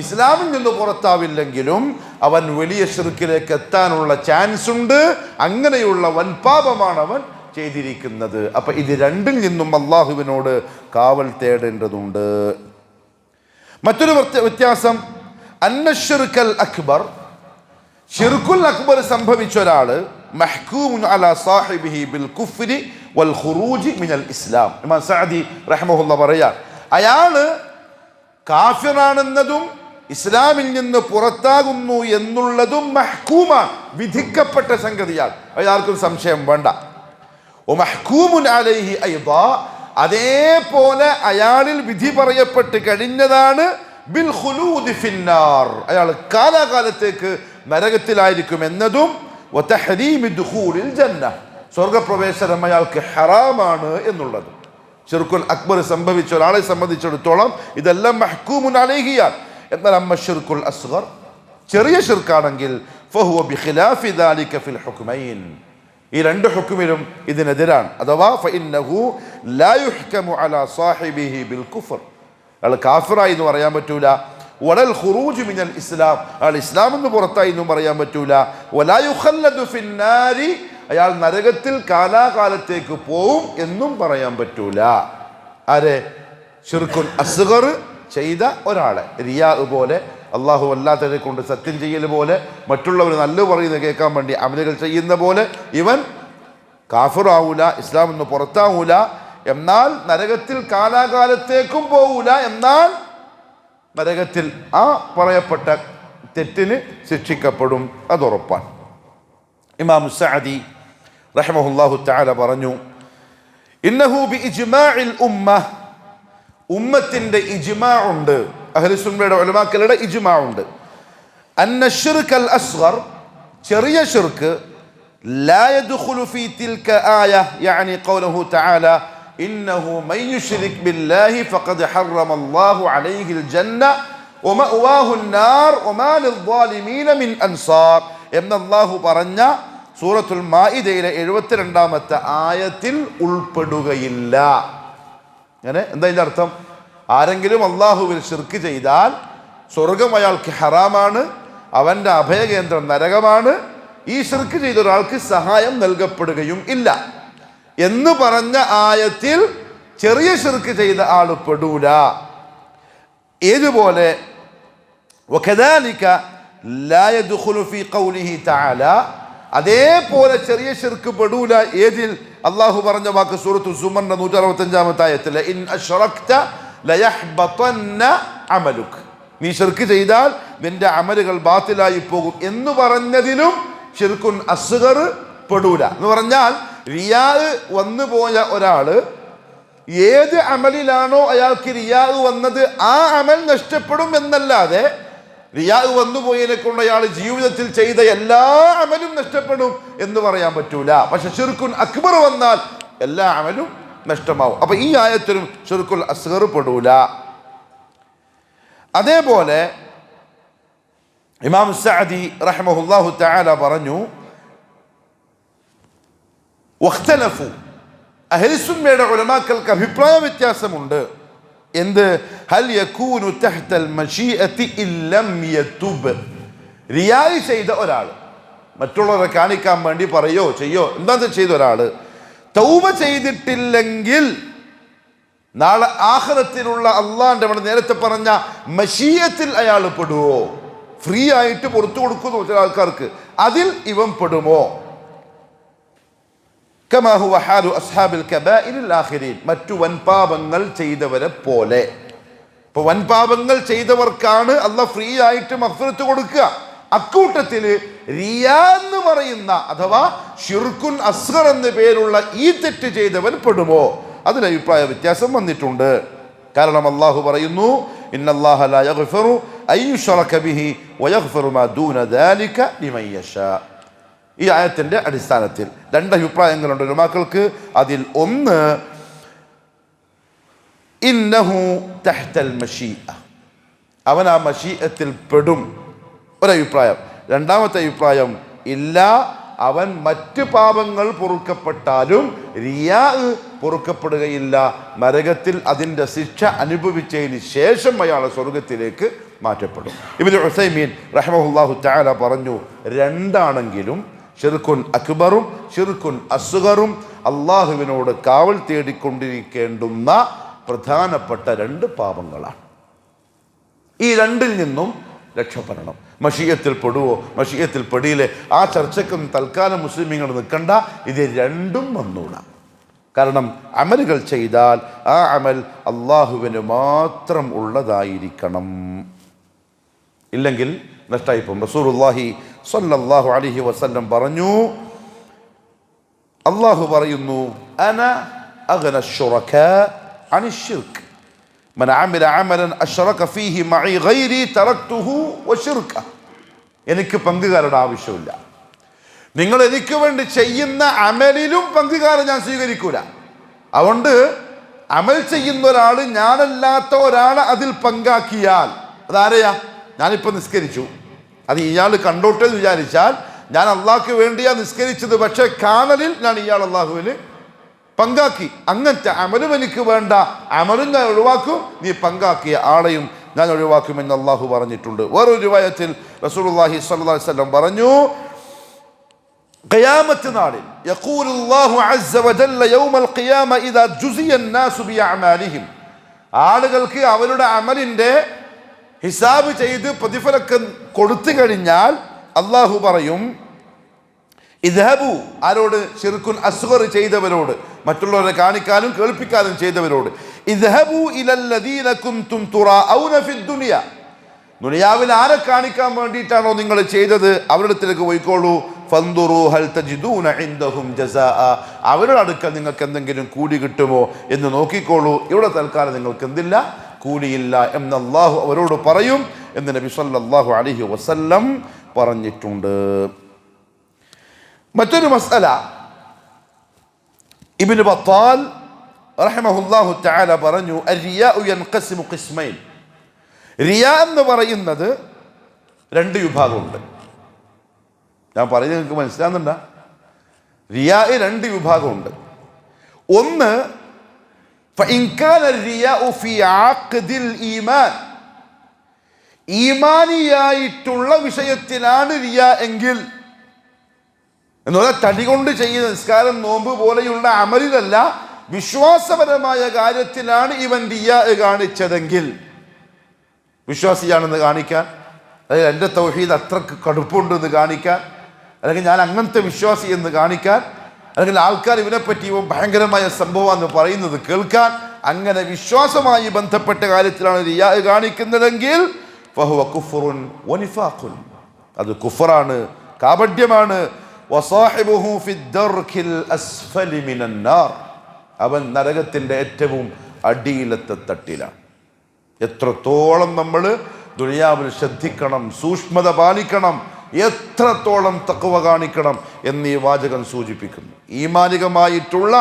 ഇസ്ലാമിൽ നിന്ന് പുറത്താവില്ലെങ്കിലും അവൻ വലിയ ശിർക്കിലേക്ക് എത്താനുള്ള ചാൻസ് ഉണ്ട്. അങ്ങനെയുള്ള വൻപാപമാണ് അവൻ ചെയ്തിരിക്കുന്നത്. അപ്പൊ ഇത് രണ്ടിൽ നിന്നും അള്ളാഹുവിനോട് കാവൽ തേടേണ്ടതുണ്ട്. മറ്റൊരു വ്യത്യാസം, അന്നശ്ശിർക്കൽ അക്ബർ, ശിർക്കുൽ അക്ബർ സംഭവിച്ച ഒരാള് മഹ്കൂമുൻ അലാ സാഹിബിഹി ബിൽ കുഫ്രി വൽ ഖുറൂജി മിനൽ ഇസ്ലാം. ഇമാം സഅദി റഹ്മഹുല്ലാഹ് പറയാൻ, അയാള് കാഫിറാണെന്നതും ഇസ്ലാമിൽ നിന്ന് പുറത്താകുന്നു എന്നുള്ളതും മഹ്കൂമാണ്, വിധിക്കപ്പെട്ട സംഗതിയാണ്. അയാൾക്കും സംശയം വേണ്ട. വമഹ്കൂമുൻ അലൈഹി അയ്ദാ, അതേപോലെ അയാളിൽ വിധി പറയപ്പെട്ട് കഴിഞ്ഞതാണ് ബിൽ ഖുലൂദി ഫിന്നാർ, അയാൾ കാലാകാലത്തേക്ക് നരകത്തിലായിരിക്കും എന്നതും വതഹരീമി ദുഖൂലിൽ ജന്ന, സ്വർഗപ്രവേശനം അയാൾക്ക് ഹറാമാണ് എന്നുള്ളതും. ശിർക്കുൽ അക്ബർ സംഭവിച്ച ഒരാളെ സംബന്ധിച്ചിടത്തോളം ഇതെല്ലാം മഹ്കൂമുൻ അലൈഹിയാണ്. എന്നാൽ അമ്മ ശിർക്കുൽ അസ്ഗർ, ചെറിയ ശിർക്കാണെങ്കിൽ ഫഹുവ ബിഖിലാഫി ദാലിക ഫിൽ ഹുക്മൈൻ, ഈ രണ്ട് ഹുക്മിലും ഇതിനെതിരാണ്. അഥവാ ഫഇന്നഹു ലാ യുഹ്കമു അലാ സാഹിബിഹി ബിൽ കുഫർ, അയാൾ കാഫിറായി എന്ന് പറയാൻ പറ്റൂല. വലൽ ഖുറൂജ് മിനൽ ഇസ്ലാം, അയാൾ ഇസ്ലാമിൽ നിന്ന് പുറത്തായി എന്നും പറയാൻ പറ്റൂല. വലാ യുഖല്ലദു ഫിന്നാരി, അയാൾ നരകത്തിൽ കാലാകാലത്തേക്ക് പോവും എന്നും പറയാൻ പറ്റൂല. ആരെ? ശിർക്കുൽ അസ്ഗർ ചെയ്ത ഒരാളെ, റിയാ പോലെ, അള്ളാഹു അല്ലാത്തവരെ കൊണ്ട് സത്യം ചെയ്യൽ പോലെ, മറ്റുള്ളവർ നല്ല പറയുന്നത് കേൾക്കാൻ വേണ്ടി അമലുകൾ ചെയ്യുന്ന പോലെ ഇവൻ കാഫിറാവൂല, ഇസ്ലാമിൽ നിന്ന് പുറത്താവൂല, എന്നാൽ നരകത്തിൽ കാലാകാലത്തേക്കും പോവൂല, എന്നാൽ നരകത്തിൽ ആ പറയപ്പെട്ട തെറ്റിന് ശിക്ഷിക്കപ്പെടും, അതുറപ്പാണ്. ഇമാം സഅദി റഹ്മഹുല്ലാഹു തആല പറഞ്ഞു, ഇന്നഹു ബിഇജ്മാഇൽ ഉമ്മ, ഉമ്മത്തിന്റെ ഇജ്മാ ഉണ്ട്, അഹ്ലുസുന്നയുടെ ഉലമാക്കളുടെ ഇജ്മാ ഉണ്ട്. അന്ന ശിർക്കൽ അസ്ഗർ, ചെറിയ ശിർക്ക്, ലാ യദ്ഖുലു ഫീ തിൽക ആയ, യഅനി ഖൗലുഹു തആല ഇന്നഹു മൻ യുശ്രിക് ബില്ലാഹി ഫഖദ് ഹറമല്ലാഹു അലൈഹിൽ ജന്ന വമഅവാഹു അന്നാർ വമാ ലിദ്ദാലിമീന മിൻ അൻസാർ എന്ന് അല്ലാഹു പറഞ്ഞ സൂറത്തുൽ മാഇദയിലെ 72-ാമത്തെ ആയത്തിൽ ഉൾപ്പെടുകയില്ല. അങ്ങനെ എന്താ ഇതിന്റെ അർത്ഥം? ആരെങ്കിലും അള്ളാഹുവിൽ ശിർക്ക് ചെയ്താൽ സ്വർഗം അയാൾക്ക് ഹറാമാണ്, അവന്റെ അഭയകേന്ദ്രം നരകമാണ്, ഈ ശിർക്ക് ചെയ്ത ഒരാൾക്ക് സഹായം നൽകപ്പെടുകയും ഇല്ല എന്ന് പറഞ്ഞ ആയത്തിൽ ചെറിയ ശിർക്ക് ചെയ്ത ആൾ പെടൂല. ഏതുപോലെ വകദാലിക ലാ യദ്ഖുലു ഫീ ഖൗലിഹി തആല, അതേപോലെ ചെറിയ ശിർക്ക് പെടൂല ഏതിൽ? അള്ളാഹു പറഞ്ഞ വാക്ക് സൂറത്തു സുമറിന്റെ 165-ാമത്തെ ആയത്തിൽ, ഇൻ അശ്റക്ത ലയഹ്ബതന്ന അമലുക്, നീ ശിർക്ക് ചെയ്താൽ നിന്റെ അമലുകൾ ബാത്തിലായി പോകും എന്ന് പറഞ്ഞതിലും ശിർക്കുൻ അസ്ഗർ പെടൂല. എന്ന് പറഞ്ഞാൽ റിയാ വന്നു പോയ ഒരാള് ഏത് അമലിലാണോ അയാൾക്ക് റിയാ വന്നത് ആ അമൽ നഷ്ടപ്പെടും എന്നല്ലാതെ റിയാ വന്നുപോയതിനെ കൊണ്ട് അയാൾ ജീവിതത്തിൽ ചെയ്ത എല്ലാ അമലും നഷ്ടപ്പെടും എന്ന് പറയാൻ പറ്റൂല. പക്ഷെ ശിർക്കുൻ അക്ബർ വന്നാൽ എല്ലാ അമലും നഷ്ടമാവും. അപ്പൊ ഈ ആയത്തിലും ശിർക്കുൽ അസ്ഗർ പെടൂല. അതേപോലെ ഇമാം സഅദി റഹ്മഹുല്ലാഹു തആല പറഞ്ഞു, വഖ്തലഫു, അഹ്ലുസുന്നയുടെ ഉലമാക്കൾക്ക് അഭിപ്രായ വ്യത്യാസമുണ്ട്. എന്ത്? ഹൽ യകൂനു തഹ്തൽ മശീഅത്തി ഇല്ലം യതുബ്, റിയാ ചെയ്ത ഒരാൾ മറ്റുള്ളവരെ കാണിക്കാൻ വേണ്ടി പറയോ ചെയ്യോ എന്താ ചെയ്ത ഒരാൾ തൗബ ചെയ്തിട്ടില്ലെങ്കിൽ നാളെ ആഖിറത്തിലുള്ള അള്ളാന്റെ നമ്മൾ നേരത്തെ പറഞ്ഞ മശീഅത്തിൽ അയാൾ പെടുവോ? ഫ്രീ ആയിട്ട് പുറത്തു കൊടുക്കുന്നു ചില ആൾക്കാർക്ക്, അതിൽ ഇവൻ പെടുമോ? കമാ ഹുവ ഹാലു അസ്ഹാബിൽ കബാഇരിൽ ആഖിരീൻ, മറ്റു വൻപാപങ്ങൾ ചെയ്തവരെ പോലെ. ഇപ്പൊ വൻപാപങ്ങൾ ചെയ്തവർക്കാണ് അള്ളാഹ് ഫ്രീ ആയിട്ട് മഗ്ഫിറത്ത് കൊടുക്കുക. അക്കൂട്ടത്തിൽ റിയാ എന്ന് പറയുന്ന അഥവാ ശിർക്കുൻ അസ്ഗർ എന്ന പേരുള്ള ഈ തെറ്റ് ചെയ്തവൻ പെടുമോ? അതിൽ അഭിപ്രായ വ്യത്യാസം വന്നിട്ടുണ്ട്. കാരണം അള്ളാഹു പറയുന്നു, ഇന്നല്ലാഹ ലാ യഗ്ഫിറു അൻ യുശ്റക ബിഹി വയഗ്ഫിറു മാ ദൂന ദാലിക ലിമൻ യശാ. ഈ ആയത്തിന്റെ അടിസ്ഥാനത്തിൽ രണ്ട് അഭിപ്രായങ്ങളുണ്ട് ഉലമാക്കൾക്ക്. അതിൽ ഒന്ന്, ഇന്നഹു തഹ്തൽ മശീഅ, അവൻ ആ മശീഅത്തിൽ പെടും, ഒരഭിപ്രായം. രണ്ടാമത്തെ അഭിപ്രായം, ഇല്ല, അവൻ മറ്റ് പാപങ്ങൾ പൊറുക്കപ്പെട്ടാലും റിയാ പൊറുക്കപ്പെടുകയില്ല. നരകത്തിൽ അതിൻ്റെ ശിക്ഷ അനുഭവിച്ചതിന് ശേഷം അയാൾ സ്വർഗത്തിലേക്ക് മാറ്റപ്പെടും. ഇബ്നു ഉസൈമീൻ റഹ്മഹുല്ലാഹു തആല പറഞ്ഞു, രണ്ടാണെങ്കിലും ശിർക്കുൻ അക്ബറും ശിർക്കുൻ അസ്ഗറും അള്ളാഹുവിനോട് കാവൽ തേടിക്കൊണ്ടിരിക്കേണ്ടുന്ന പ്രധാനപ്പെട്ട രണ്ട് പാപങ്ങളാണ്. ഈ രണ്ടിൽ നിന്നും രക്ഷപ്പെടണം. മശീയത്തിൽ പെടുവോ മശീയത്തിൽ പെടിയിലെ ആ ചർച്ചയ്ക്കും തൽക്കാലം മുസ്ലിമീങ്ങൾ നിൽക്കണ്ട. ഇത് രണ്ടും വന്നൂടാ. കാരണം അമലുകൾ ചെയ്താൽ ആ അമൽ അള്ളാഹുവിന് മാത്രം ഉള്ളതായിരിക്കണം, ഇല്ലെങ്കിൽ നഷ്ടമായിപ്പോകും. റസൂലുള്ളാഹി സ്വല്ലല്ലാഹു അലൈഹി വസല്ലം പറഞ്ഞു, അള്ളാഹു പറയുന്നു, അന അഗ്ന ശുറകാ അനി ശിർക്ക് മൻ അമില അമലൻ അശ്റക ഫീഹി മഇ ഗൈരി തറക്തുഹു വശിർക. എനിക്ക് പങ്കുകാരുടെ ആവശ്യമില്ല. നിങ്ങൾ എനിക്ക് വേണ്ടി ചെയ്യുന്ന അമലിലും പങ്കുകാരെ ഞാൻ സ്വീകരിക്കൂല. അതുകൊണ്ട് അമൽ ചെയ്യുന്ന ഒരാൾ ഞാനല്ലാത്ത ഒരാളെ അതിൽ പങ്കാക്കിയാൽ അതാരെയാ? ഞാനിപ്പോൾ നിസ്കരിച്ചു, അത് ഇയാൾ കണ്ടോട്ടെ എന്ന് വിചാരിച്ചാൽ ഞാൻ അള്ളാഹ്ക്ക് വേണ്ടിയാ നിസ്കരിച്ചത്, പക്ഷെ കാണലിൽ ഞാൻ ഇയാൾ അള്ളാഹുവിന് പങ്കാക്കി. അങ്ങനത്തെ അമലും എനിക്ക് വേണ്ട, അമലും ഞാൻ ഒഴിവാക്കും, നീ പങ്കാക്കിയ ആളെയും ഞാൻ ഒഴിവാക്കുമെന്ന് അള്ളാഹു പറഞ്ഞിട്ടുണ്ട്. വേറൊരു റിവായത്തിൽ റസൂലുള്ളാഹി സ്വല്ലല്ലാഹു അലൈഹി വസല്ലം പറഞ്ഞു, ഖിയാമത്ത് നാളിൽ യഖൂലുല്ലാഹു അസ്സ വജല്ല യൗമൽ ഖിയാമ ഇദാ ജുസിയ അന്നാസു ബിഅഅമാലിഹിം, ആളുകൾക്ക് അവരുടെ അമലിന്റെ ഹിസാബ് ചെയ്ത് പ്രതിഫലം കൊടുത്തു കഴിഞ്ഞാൽ അള്ളാഹു പറയും, ഇദ്ഹബു, ആരോട്? ശിർക്കുൻ അസ്ഗർ ചെയ്തവരോട്, മറ്റുള്ളവരെ കാണിക്കാനും കേൾപ്പിക്കാനും ചെയ്തവരോട്, ഇദ്ഹബു ഇലല്ലദീന കുൻതും തുറാഊന ഫിദ്ദുനിയ, ദുനിയാവിൽ ആരെ കാണിക്കാൻ വേണ്ടിയിട്ടാണോ നിങ്ങൾ ചെയ്തത് അവരുടെ അടുത്തേക്ക് പോയിക്കോളൂ. ഫൻദുറു ഹൽ തജിദൂന ഇൻദഹും ജസാഅ, അവരുടെ അടുക്കൽ നിങ്ങൾക്ക് എന്തെങ്കിലും കൂലി കിട്ടുമോ എന്ന് നോക്കിക്കോളൂ. ഇവിടെ തൽക്കാലം നിങ്ങൾക്ക് എന്തില്ല? കൂലിയില്ല എന്ന് അല്ലാഹു അവരോട് പറയും എന്ന് നബി സല്ലല്ലാഹു അലൈഹി വസല്ലം പറഞ്ഞിട്ടുണ്ട്. മറ്റൊരു മസ്അല, ഇബ്നു ബത്താൽ റഹിമഹുല്ലാഹു തആല പറഞ്ഞു, അർരിയാഉ യൻഖസിമു ഖിസ്മൈൻ, റിയാ എന്ന് പറയുന്നത് രണ്ട് വിഭാഗമുണ്ട്. ഞാൻ പറയുന്നത് നിങ്ങൾക്ക് മനസ്സിലാകുന്നുണ്ടോ? റിയാ രണ്ട് വിഭാഗമുണ്ട്. ഒന്ന്, ഫഇൻ കാന അർരിയാഉ ഫീ ആഖ്ദിൽ ഈമാൻ, ഈമാനിയായിട്ടുള്ള വിഷയത്തിലാണ് റിയാ എങ്കിൽ, എന്നാൽ തടി കൊണ്ട് ചെയ്യുന്ന നിസ്കാരം നോമ്പ് പോലെയുള്ള അമലിലല്ല, വിശ്വാസപരമായ കാര്യത്തിലാണ് ഇവൻ റിയാ കാണിച്ചതെങ്കിൽ, വിശ്വാസിയാണെന്ന് കാണിക്കാൻ, അല്ലെങ്കിൽ എൻ്റെ തൗഹീദ് അത്രക്ക് കടുപ്പുണ്ടെന്ന് കാണിക്കാൻ, അല്ലെങ്കിൽ ഞാൻ അങ്ങനത്തെ വിശ്വാസി എന്ന് കാണിക്കാൻ, അല്ലെങ്കിൽ ആൾക്കാർ ഇവനെപ്പറ്റി ഇവൻ ഭയങ്കരമായ സംഭവമാണെന്ന് പറയുന്നത് കേൾക്കാൻ, അങ്ങനെ വിശ്വാസമായി ബന്ധപ്പെട്ട കാര്യത്തിലാണ് റിയാ കാണിക്കുന്നതെങ്കിൽ ഫഹുവ കുഫ്റുൻ വനിഫാഖുൻ, അത് കുഫറാണ്, കാപട്യമാണ്. വസാഹിബുഹു ഫിദ്ദർകിൽ അസ്ഫലി മിനൻ നാർ, അവൻ നരകത്തിൻ്റെ ഏറ്റവും അടിയിലത്തെ തട്ടിലാണ്. എത്രത്തോളം നമ്മൾ ദുനിയാവിൽ ശ്രദ്ധിക്കണം, സൂക്ഷ്മത പാലിക്കണം, എത്രത്തോളം തഖ്വ കാണിക്കണം എന്നീ വാചകം സൂചിപ്പിക്കുന്നു. ഈമാനികമായിട്ടുള്ള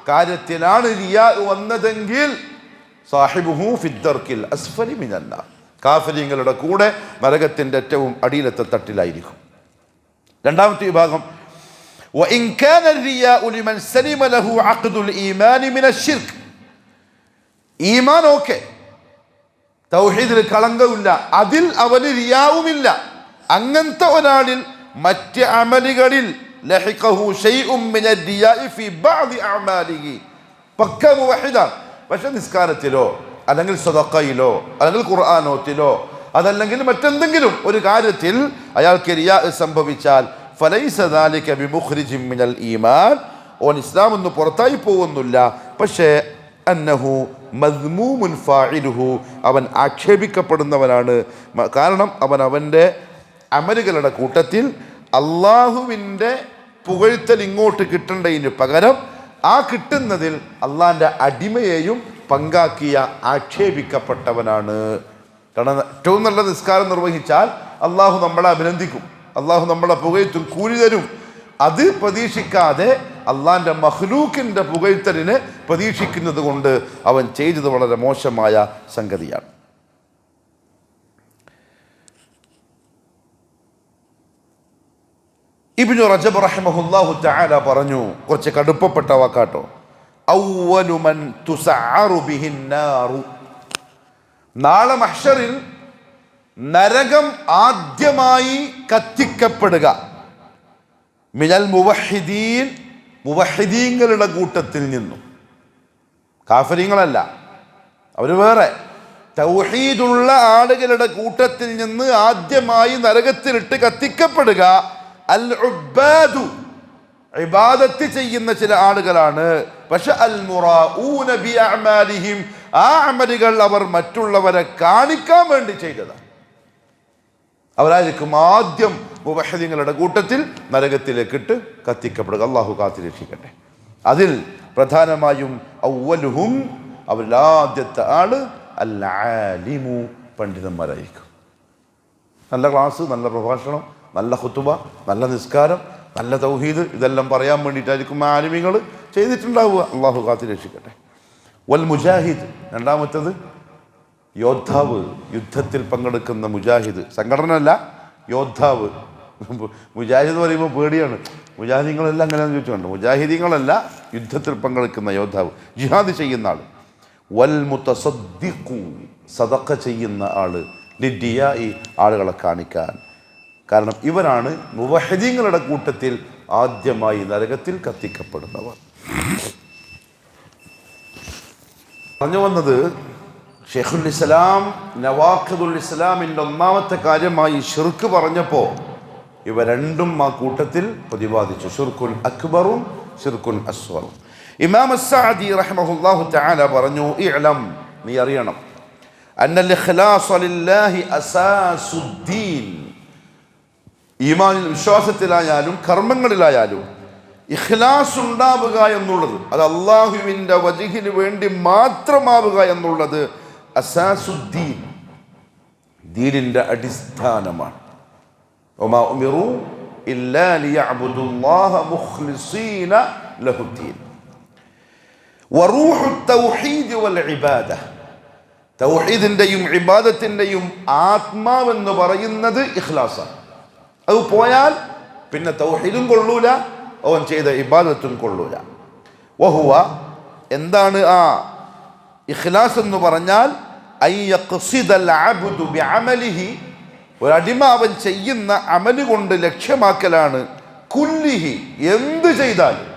കാര്യത്തിലാണ് റിയാ വന്നതെങ്കിൽ സാഹിബുഹു ഫിദ്ദർകിൽ അസ്ഫലി മിനൻ നാർ, കാഫിരീങ്ങളുടെ കൂടെ നരകത്തിൻ്റെ ഏറ്റവും അടിയിലത്തെ തട്ടിലായിരിക്കും. രണ്ടാമത്തെ വിഭാഗം, വഇൻ കാന അർരിയാഉ ലിമൻ സലിമ ലഹു അഖ്ദുൽ ഈമാൻ മിന അശ്ശിർക്ക്, ഈമാൻ ഓക്കെ, തൗഹീദിൽ കളങ്കമില്ല, അതിൽ അവന് റിയാവുമില്ല, അങ്ങനത്തെ ഒരാളിൽ മറ്റ് അമലുകളിൽ ലഹിഖഹു ശൈഉം മിന അർരിയാഇ ഫീ ബഅദി അഅമാലിഹി, പക്ക മുവഹിദാൻ, പക്ഷെ നിസ്കാരത്തിലോ അല്ലെങ്കിൽ സദഖയിലോ അല്ലെങ്കിൽ ഖുർആനോത്തിലോ അതല്ലെങ്കിൽ മറ്റെന്തെങ്കിലും ഒരു കാര്യത്തിൽ അയാൾക്ക് റിയാ സംഭവിച്ചാൽ ഫലൈസ ദാലിക ബിമുഖ്രിജിൻ മിനൽ ഈമാൻ, ഓൻ ഇസ്ലാമിൽ നിന്ന് പുറത്തായി പോകുന്നില്ല, പക്ഷേ അന്നഹു മദ്മൂമുൻ ഫാഇലുഹു, അവൻ ആക്ഷേപിക്കപ്പെടുന്നവനാണ്. കാരണം അവൻ്റെ അമലുകളുടെ കൂട്ടത്തിൽ അള്ളാഹുവിൻ്റെ പുകഴ്ത്തൽ ഇങ്ങോട്ട് കിട്ടേണ്ടതിന് പകരം ആ കിട്ടുന്നതിൽ അള്ളാഹിൻ്റെ അടിമയെയും പങ്കാക്കിയ ആക്ഷേപിക്കപ്പെട്ടവനാണ്. കാരണം ഏറ്റവും നല്ല നിസ്കാരം നിർവഹിച്ചാൽ അള്ളാഹു നമ്മളെ അഭിനന്ദിക്കും, അള്ളാഹു നമ്മളെ പുകഴ്ത്തും, കൂലി തരും. അത് പ്രതീക്ഷിക്കാതെ അള്ളാഹിൻ്റെ മഖ്ലൂക്കിൻ്റെ പുകഴ്ത്തലിനെ പ്രതീക്ഷിക്കുന്നത് കൊണ്ട് അവൻ ചെയ്തത് വളരെ മോശമായ സംഗതിയാണ്. ഇബ്നു റജബ് റഹിമഹുല്ലാഹു തആല പറഞ്ഞു, കുറച്ച് കടുപ്പപ്പെട്ട വാക്കാട്ടോ, അവ്വലു മൻ തുസഅറു ബിഹിൻ നാറു, നാളെ മഹ്ശറിൽ നരകം ആദ്യമായി കത്തിക്കപ്പെടുക, മിനൽ മുവഹിദീൻ, മുവഹിദീങ്ങളുടെ കൂട്ടത്തിൽ നിന്നും, കാഫിരീങ്ങളല്ല, അവർ വേറെ, തൗഹീദുള്ള ആളുകളുടെ കൂട്ടത്തിൽ നിന്ന് ആദ്യമായി നരകത്തിലിട്ട് കത്തിക്കപ്പെടുക അൽ ഉബ്ബാദു, ഇബാദത്ത് ചെയ്യുന്ന ചില ആളുകളാണ്. പക്ഷെ അൽ മുറാഊന ബി അഅമാലിഹിം, ആ അമലുകൾ അവർ മറ്റുള്ളവരെ കാണിക്കാൻ വേണ്ടി ചെയ്തതാണ്. അവരായിരിക്കും ആദ്യം മുവഹിദീങ്ങളുടെ കൂട്ടത്തിൽ നരകത്തിലേക്കിട്ട് കത്തിക്കപ്പെടുക. അള്ളാഹു കാത്തിരക്ഷിക്കട്ടെ. അതിൽ പ്രധാനമായും അവ്വലുഹും, അവരിൽ ആദ്യത്തെ ആള് അൽ ആലിമു, പണ്ഡിതന്മാരായിരിക്കും. നല്ല ക്ലാസ്, നല്ല പ്രഭാഷണം, നല്ല ഖുതുബ, നല്ല നിസ്കാരം, നല്ല തൗഹീദ്, ഇതെല്ലാം പറയാൻ വേണ്ടിയിട്ടായിരിക്കും ആലിമീങ്ങൾ ചെയ്തിട്ടുണ്ടാവുക. അള്ളാഹു കാത്തിരക്ഷിക്കട്ടെ. വൽ മുജാഹിദ്, രണ്ടാമത്തത് യോദ്ധാവ്, യുദ്ധത്തിൽ പങ്കെടുക്കുന്ന മുജാഹിദ്, സംഘടന അല്ല, യോദ്ധാവ്. മുജാഹിദ് എന്ന് പറയുമ്പോൾ പേടിയാണ്. മുജാഹിദീങ്ങളെല്ലാം അങ്ങനെയാണെന്ന് ചോദിച്ചുകൊണ്ട്, മുജാഹിദീങ്ങളല്ല, യുദ്ധത്തിൽ പങ്കെടുക്കുന്ന യോദ്ധാവ്, ജിഹാദ് ചെയ്യുന്ന ആൾ. വൽ മുതസദ്ദിഖു, സദഖ ചെയ്യുന്ന ആള്, ലിദ്ദിയാഇ, ആളുകളെ കാണിക്കാൻ. കാരണം ഇവരാണ് മുവഹിദീങ്ങളുടെ കൂട്ടത്തിൽ ആദ്യമായി നരകത്തിൽ കത്തിക്കപ്പെടുന്നവർ. പറഞ്ഞു വന്നത്, ഷെയ്ഖുൽ ഇസ്ലാം നവാഖിദുൽ ഇസ്ലാമിൻ്റെ ഒന്നാമത്തെ കാര്യമായി ഷിർക്ക് പറഞ്ഞപ്പോൾ ഇവ രണ്ടും ആ കൂട്ടത്തിൽ പ്രതിപാദിച്ചു, ഷിർക്കുൻ അക്ബറും ഷിർക്കുൻ അസ്വറും. ഇമാം അസ്സഅദി റഹിമഹുല്ലാഹു തആല പറഞ്ഞു, ഇഅ്ലം, നീ അറിയണം, അന്നൽ ഇഖ്ലാസ ലില്ലാഹി അസാസുദ്ദീൻ, ഈമാനിൽ, വിശ്വാസത്തിലായാലും കർമ്മങ്ങളിലായാലും ഇഖ്ലാസ് ഉണ്ടാവുക എന്നുള്ളത്, അത് അള്ളാഹുവിൻ്റെ വജ്ഹിന് വേണ്ടി മാത്രമാവുക എന്നുള്ളത് അസാസുദ്ദീൻ, ദീനിൻ്റെ അടിസ്ഥാനമാണ്. വമാ ഉമിറു ഇല്ലാ ലിയഅ്ബുദുല്ലാഹ മുഖ്ലിസീന ലഹുദ്ദീൻ വറൂഹു തൗഹീദ് വൽ ഇബാദ, തൗഹീദിൻ്റെയും ഇബാദത്തിൻ്റെയും ആത്മാവെന്ന് പറയുന്നത് ഇഖ്ലാസാണ്. അത് പോയാൽ പിന്നെ തൗഹീദും കൊള്ളൂല, അവൻ ചെയ്ത ഇബാദത്തും കൊള്ളൂല. വഹുവ, എന്താണ് ആ ഇഖ്ലാസ് എന്ന് പറഞ്ഞാൽ? അയ്യഖ്സിദൽ അബ്ദു ബിഅമലിഹി, ഒരടിമ അവൻ ചെയ്യുന്ന അമല് കൊണ്ട് ലക്ഷ്യമാക്കലാണ്, കുല്ലിഹി, എന്ത് ചെയ്താലും,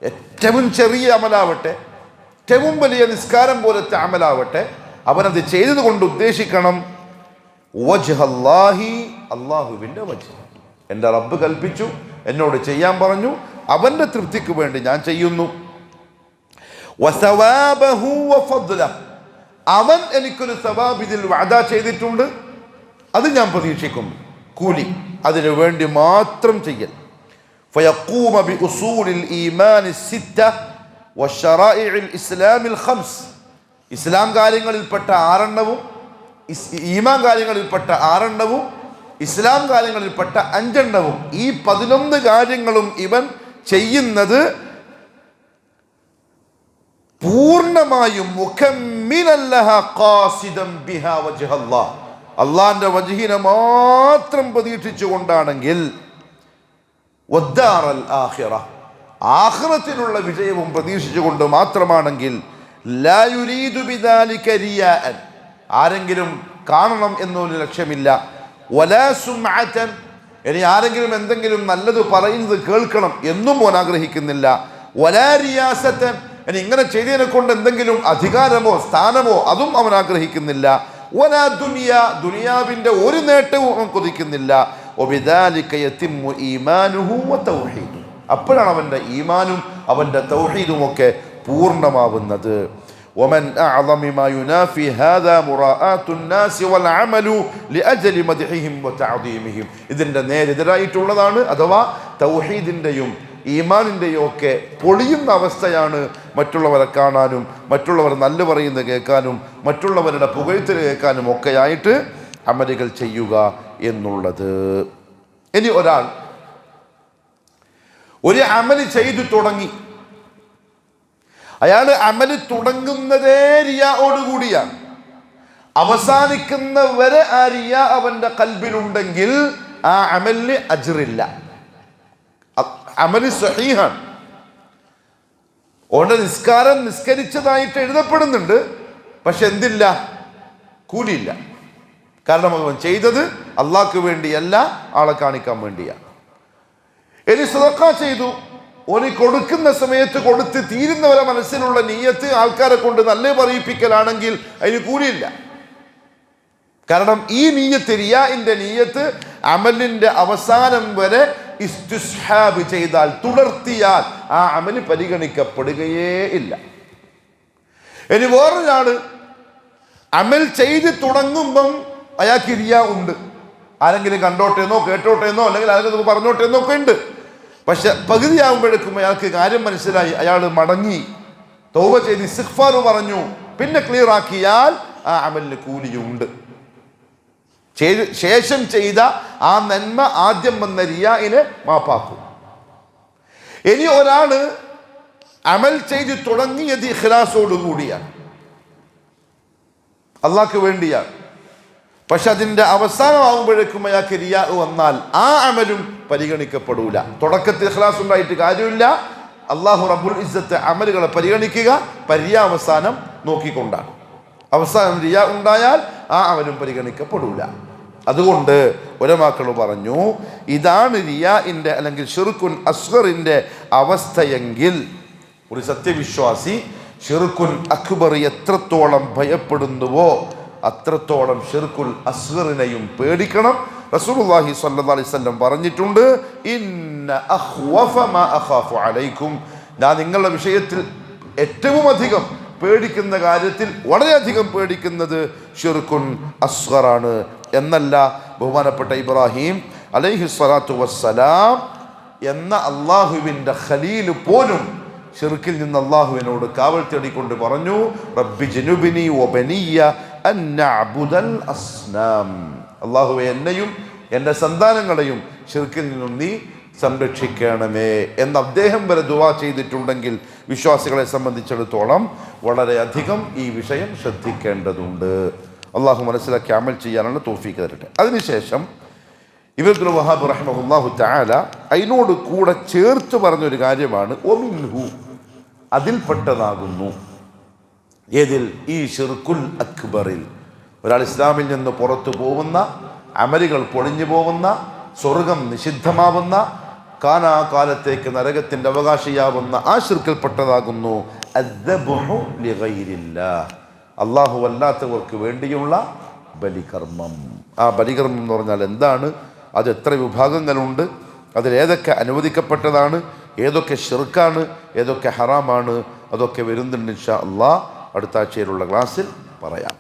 ഏറ്റവും ചെറിയ അമലാവട്ടെ, ഏറ്റവും വലിയ നിസ്കാരം പോലത്തെ അമലാവട്ടെ, അവനത് ചെയ്തത് കൊണ്ട് ഉദ്ദേശിക്കണം വജ്ഹല്ലാഹി, അള്ളാഹുവിൻ്റെ വജ്ഹ്. എൻ്റെ റബ്ബ് കൽപ്പിച്ചു, എന്നോട് ചെയ്യാൻ പറഞ്ഞു, അവൻ്റെ തൃപ്തിക്ക് വേണ്ടി ഞാൻ ചെയ്യുന്നു. വസവാബഹു വഫദ്ലഹു, അവൻ എനിക്കൊരു സവാബ് ഇതിൽ വഅദ ചെയ്തിട്ടുണ്ട്, അത് ഞാൻ പ്രതീക്ഷിക്കുന്നു, കൂലി, അതിനു വേണ്ടി മാത്രം ചെയ്യൽ. ഫയഖൂമ ബി ഉസൂലിൽ ഈമാൻ സിത്ത വശറാഇഇൽ ഇസ്ലാമിൽ ഖംസ്, ഇസ്ലാം കാര്യങ്ങളിൽപ്പെട്ട ആറെണ്ണവും, ഈമാൻ കാര്യങ്ങളിൽപ്പെട്ട ആറെണ്ണവും, ഇസ്ലാം കാര്യങ്ങളിൽപ്പെട്ട 5 എണ്ണവും, ഈ 11 കാര്യങ്ങളും ഇവൻ ചെയ്യുന്നത് പൂർണ്ണമായും അള്ളാന്റെ വജ്ഹിനെ മാത്രം പ്രതീക്ഷിച്ചുകൊണ്ടാണെങ്കിൽ, ആഖിറത്തിനുള്ള വിജയവും പ്രതീക്ഷിച്ചുകൊണ്ട് മാത്രമാണെങ്കിൽ, ലാ യുരീദു ബിദാലിക റിയാഅൻ, ആരെങ്കിലും കാണണം എന്നൊരു ലക്ഷ്യമില്ല, വലാ സുംഅതൻ, ഇനി ആരെങ്കിലും എന്തെങ്കിലും നല്ലത് പറയുന്നത് കേൾക്കണം എന്നും അവൻ ആഗ്രഹിക്കുന്നില്ല, വലാ റിയാസതൻ, ഇനി ഇങ്ങനെ ചെയ്തതിനെ കൊണ്ട് എന്തെങ്കിലും അധികാരമോ സ്ഥാനമോ അതും അവൻ ആഗ്രഹിക്കുന്നില്ല, വലാ ദുനിയ, ദുനിയാവിൻ്റെ ഒരു നേട്ടവും അവൻ കൊതിക്കുന്നില്ല. വബിദാലിക യതിമ്മു ഈമാനുഹു വതൗഹീദുഹു, അപ്പോഴാണ് അവൻ്റെ ഈമാനും അവൻ്റെ തൗഹീദും ഒക്കെ പൂർണ്ണമാവുന്നത്. ومن أعظم ما ينافي هذا مراءة الناس والعمل لأجل مدحهم وتعظيمهم, ഇതിൻ്റെ നേരെതിരായിട്ടുള്ളതാണ്, അഥവാ തൗഹീദിൻ്റെയും ഈമാനിൻ്റെയും ഒക്കെ പൊളിയുന്ന അവസ്ഥയാണ് മറ്റുള്ളവരെ കാണാനും, മറ്റുള്ളവർ നല്ല പറയുന്നത് കേൾക്കാനും, മറ്റുള്ളവരുടെ പുകഴ്ത്തൽ കേൾക്കാനും ഒക്കെയായിട്ട് അമലുകൾ ചെയ്യുക എന്നുള്ളത്. ഇനി ഒരാൾ ഒരു അമല് ചെയ്തു തുടങ്ങി, അയാൾ അമല് തുടങ്ങുന്നതേ റിയാഓടുകൂടിയാണ്, അവസാനിക്കുന്നവരെ ആ റിയ അവൻ്റെ കൽബിലുണ്ടെങ്കിൽ ആ അമലിന് അജ്റില്ല. അമല് സഹീഹാണ്. ഓന്റെ നിസ്കാരം നിസ്കരിച്ചതായിട്ട് എഴുതപ്പെടുന്നുണ്ട്, പക്ഷെ എന്തില്ല? കൂലിയില്ല. കാരണം അവൻ ചെയ്തത് അള്ളാഹ്ക്ക് വേണ്ടിയല്ല, ആളെ കാണിക്കാൻ വേണ്ടിയാണ്. ഇനി സദഖ ചെയ്തു, ഓന് കൊടുക്കുന്ന സമയത്ത് കൊടുത്ത് തീരുന്നവരെ മനസ്സിലുള്ള നീയത്ത് ആൾക്കാരെ കൊണ്ട് നല്ല പറയിപ്പിക്കലാണെങ്കിൽ അതിന് കൂലിയില്ല. കാരണം ഈ നീയത്ത്, റിയാഇന്റെ നീയത്ത് അമലിന്റെ അവസാനം വരെ ഇസ്തിസ്ഹാബ് ചെയ്താൽ, തുടർത്തിയാൽ ആ അമല് പരിഗണിക്കപ്പെടുകയേ ഇല്ല. ഇനി വേറൊരാള് അമൽ ചെയ്ത് തുടങ്ങുമ്പം അയാൾക്ക് റിയാ ഉണ്ട്, ആരെങ്കിലും കണ്ടോട്ടേന്നോ കേട്ടോട്ടേന്നോ അല്ലെങ്കിൽ ആരെങ്കിലും പറഞ്ഞോട്ടേന്നോ ഒക്കെ ഉണ്ട്. പക്ഷെ പകുതിയാകുമ്പോഴേക്കും അയാൾക്ക് കാര്യം മനസ്സിലായി, അയാൾ മടങ്ങി തൗബ ചെയ്ത് ഇസ്തിഗ്ഫാർ പറഞ്ഞു, പിന്നെ ക്ലിയർ ആക്കിയാൽ ആ അമലിന് കൂലിയുണ്ട്. ശേഷം ചെയ്ത ആ നന്മ ആദ്യം വന്ന റിയാഇനെ മാപ്പാക്കും. ഇനി ഒരാള് അമൽ ചെയ്ത് തുടങ്ങിയത് ഇഖ്ലാസോട് കൂടിയാണ്, അള്ളാഹ്ക്ക് വേണ്ടിയാണ്. പക്ഷെ അതിന്റെ അവസാനമാകുമ്പോഴേക്കും അയാൾക്ക് റിയാ വന്നാൽ ആ അമലും പരിഗണിക്കപ്പെടൂല. തുടക്കത്തിൽ ഇഖ്ലാസ് ഉണ്ടായിട്ട് കാര്യമില്ല. അള്ളാഹു റബ്ബുൽ ഇസ്സത്ത് അമലുകളെ പരിഗണിക്കുക പര്യാവസാനം നോക്കിക്കൊണ്ടാണ്. അവസാനം റിയാ ഉണ്ടായാൽ ആ അമലും പരിഗണിക്കപ്പെടൂല. അതുകൊണ്ട് ഉലമാക്കൾ പറഞ്ഞു, ഇതാണ് റിയാഇന്റെ അല്ലെങ്കിൽ ശിർക്കുൻ അസ്ഗറിന്റെ അവസ്ഥയെങ്കിൽ ഒരു സത്യവിശ്വാസി ശിർക്കുൻ അക്ബർ എത്രത്തോളം ഭയപ്പെടുന്നുവോ അത്രത്തോളം ശിർക്കുൽ അസ്ഗറിനെയും പേടിക്കണം. റസൂലുള്ളാഹി സ്വല്ലല്ലാഹി അലൈഹി വസല്ലം പറഞ്ഞിട്ടുണ്ട്, ഇന്ന അഖ്വഫ മാ അഖാഫു അലൈക്കും, ഞാൻ നിങ്ങളുടെ വിഷയത്തിൽ ഏറ്റവും അധികം പേടിക്കുന്ന കാര്യത്തിൽ വളരെയധികം പേടിക്കുന്നത് ശിർക്കുൻ അസ്ഗറാണ് എന്നല്ല. ബഹുമാനപ്പെട്ട ഇബ്രാഹിം അലൈഹി സ്വലാത്തു വസ്സലാം എന്ന അള്ളാഹുവിൻ്റെ ഖലീൽ പോലും ശിർക്കിൽ നിന്ന് അള്ളാഹുവിനോട് കാവൽ തേടിക്കൊണ്ട് പറഞ്ഞു, റബ്ബി ജനുബിനി വബനിയ അൻ നഅ്ബുദൽ അസ്നാം, അള്ളാഹുവേ എന്നെയും എൻ്റെ സന്താനങ്ങളെയും ശിർക്കിൽ നിന്നും നീ സംരക്ഷിക്കണമേ എന്ന് അദ്ദേഹം വരെ ദുആ ചെയ്തിട്ടുണ്ടെങ്കിൽ വിശ്വാസികളെ സംബന്ധിച്ചിടത്തോളം വളരെയധികം ഈ വിഷയം ശ്രദ്ധിക്കേണ്ടതുണ്ട്. അള്ളാഹു മനസ്സിലാക്കി അമൽ ചെയ്യാനാണ് തൗഫീഖ് തരട്ടെ. അതിനുശേഷം ഇബ്നുൽ വഹാബ് റഹിമഹുല്ലാഹു തആല അതിനോട് കൂടെ ചേർത്ത് പറഞ്ഞൊരു കാര്യമാണ് ഒമിൻഹു, അതിൽപ്പെട്ടതാകുന്നു. ഏതിൽ? ഈ ശിർക്കുൽ അക്ബറിൽ. ഒരാൾ ഇസ്ലാമിൽ നിന്ന് പുറത്തു പോകുന്ന, അമലുകൾ പൊളിഞ്ഞു പോകുന്ന, സ്വർഗം നിഷിദ്ധമാവുന്ന, കാലാകാലത്തേക്ക് നരകത്തിന്റെ അവകാശിയാവുന്ന ആ ശിർക്കിൽപ്പെട്ടതാകുന്നു അദ്ദബ്ഹു ലിഗൈരില്ലാഹ്, അല്ലാഹു അല്ലാത്തവർക്ക് വേണ്ടിയുള്ള ബലികർമ്മം. ആ ബലികർമ്മം എന്ന് പറഞ്ഞാൽ എന്താണ്? അത് എത്ര വിഭാഗങ്ങളുണ്ട്? അതിലേതൊക്കെ അനുവദിക്കപ്പെട്ടതാണ്? ഏതൊക്കെ ശിർക്കാണ്? ഏതൊക്കെ ഹറാമാണ്? അതൊക്കെ വരുന്നുണ്ട് ഇൻഷാ അല്ലാഹ് അടുത്ത ആഴ്ചയിലുള്ള ക്ലാസ്സിൽ പറയാം.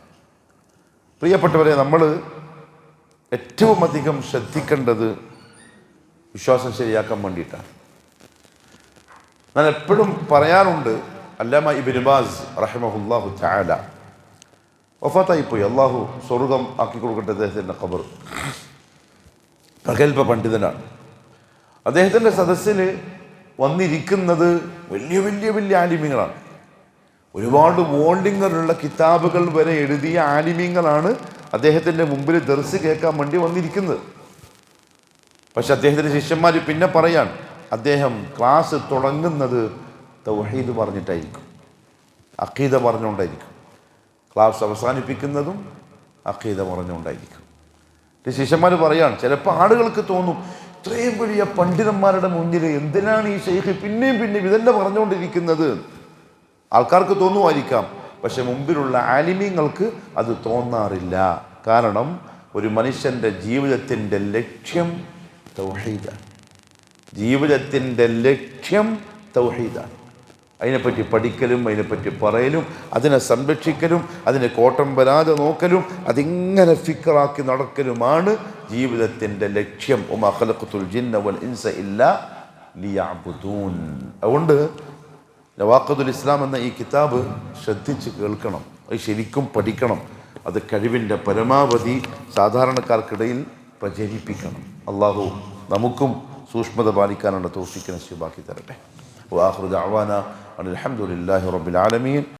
പ്രിയപ്പെട്ടവരെ, നമ്മൾ ഏറ്റവും അധികം ശ്രദ്ധിക്കേണ്ടത് വിശ്വാസം ശരിയാക്കാൻ വേണ്ടിയിട്ടാണ്. ഞാൻ എപ്പോഴും പറയാറുണ്ട്, അല്ലാമ ഇബ്നു ബാസ് റഹിമഹുല്ലാഹു തആല വഫാത്തായിപ്പോയി, അള്ളാഹു സ്വർഗം ആക്കി കൊടുക്കട്ടെ അദ്ദേഹത്തിൻ്റെ ഖബർ. പ്രഗത്ഭ പണ്ഡിതനാണ്. അദ്ദേഹത്തിൻ്റെ സദസ്സിൽ വന്നിരിക്കുന്നത് വലിയ വലിയ വലിയ ആലിമീങ്ങളാണ്. ഒരുപാട് വോൾഡിങ്ങറുള്ള കിതാബുകൾ വരെ എഴുതിയ ആലിമീങ്ങളാണ് അദ്ദേഹത്തിൻ്റെ മുമ്പിൽ ദർസ് കേൾക്കാൻ വേണ്ടി വന്നിരിക്കുന്നത്. പക്ഷെ അദ്ദേഹത്തിൻ്റെ ശിഷ്യന്മാർ പിന്നെ പറയാൻ, അദ്ദേഹം ക്ലാസ് തുടങ്ങുന്നത് തൗഹീദ് പറഞ്ഞിട്ടായിരിക്കും, അഖീദ പറഞ്ഞുകൊണ്ടായിരിക്കും. ക്ലാസ് അവസാനിപ്പിക്കുന്നതും അഖീദ പറഞ്ഞുകൊണ്ടായിരിക്കും. ശിഷ്യന്മാർ പറയാൻ, ചിലപ്പോൾ ആളുകൾക്ക് തോന്നും, ഇത്രയും വലിയ പണ്ഡിതന്മാരുടെ മുന്നിൽ എന്തിനാണ് ഈ ഷെയ്ഖ് പിന്നെയും പിന്നെയും ഇതന്നെ പറഞ്ഞുകൊണ്ടിരിക്കുന്നത്? ആൾക്കാർക്ക് തോന്നുമായിരിക്കാം. പക്ഷെ മുമ്പിലുള്ള ആലിമീങ്ങൾക്ക് അത് തോന്നാറില്ല. കാരണം ഒരു മനുഷ്യൻ്റെ ജീവിതത്തിൻ്റെ ലക്ഷ്യം തൗഹീദാണ്. ജീവിതത്തിൻ്റെ ലക്ഷ്യം തൗഹീദാണ്. അതിനെപ്പറ്റി പഠിക്കലും അതിനെപ്പറ്റി പറയലും അതിനെ സംരക്ഷിക്കലും അതിനെ കോട്ടം വരാതെ നോക്കലും അതിങ്ങനെ ഫിക്റാക്കി നടക്കലുമാണ് ജീവിതത്തിൻ്റെ ലക്ഷ്യം. വമാ ഖലഖതുൽ ജിന്ന വൽ ഇൻസ ഇല്ലാ ലിയഅ്ബുദൂൻ. അതുകൊണ്ട് നവാഖിദുൽ ഇസ്ലാം എന്ന ഈ കിതാബ് ശ്രദ്ധിച്ച് കേൾക്കണം, അത് ശരിക്കും പഠിക്കണം, അത് കഴിവിൻ്റെ പരമാവധി സാധാരണക്കാർക്കിടയിൽ പ്രചരിപ്പിക്കണം. അള്ളാഹു നമുക്കും സൂക്ഷ്മത പാലിക്കാനുള്ള തൗഫീഖ് നസീബാക്കി തരട്ടെ. വആഖിറു ദഅ്വാനാ അൽഹംദുലില്ലാഹി റബ്ബിൽ ആലമീൻ.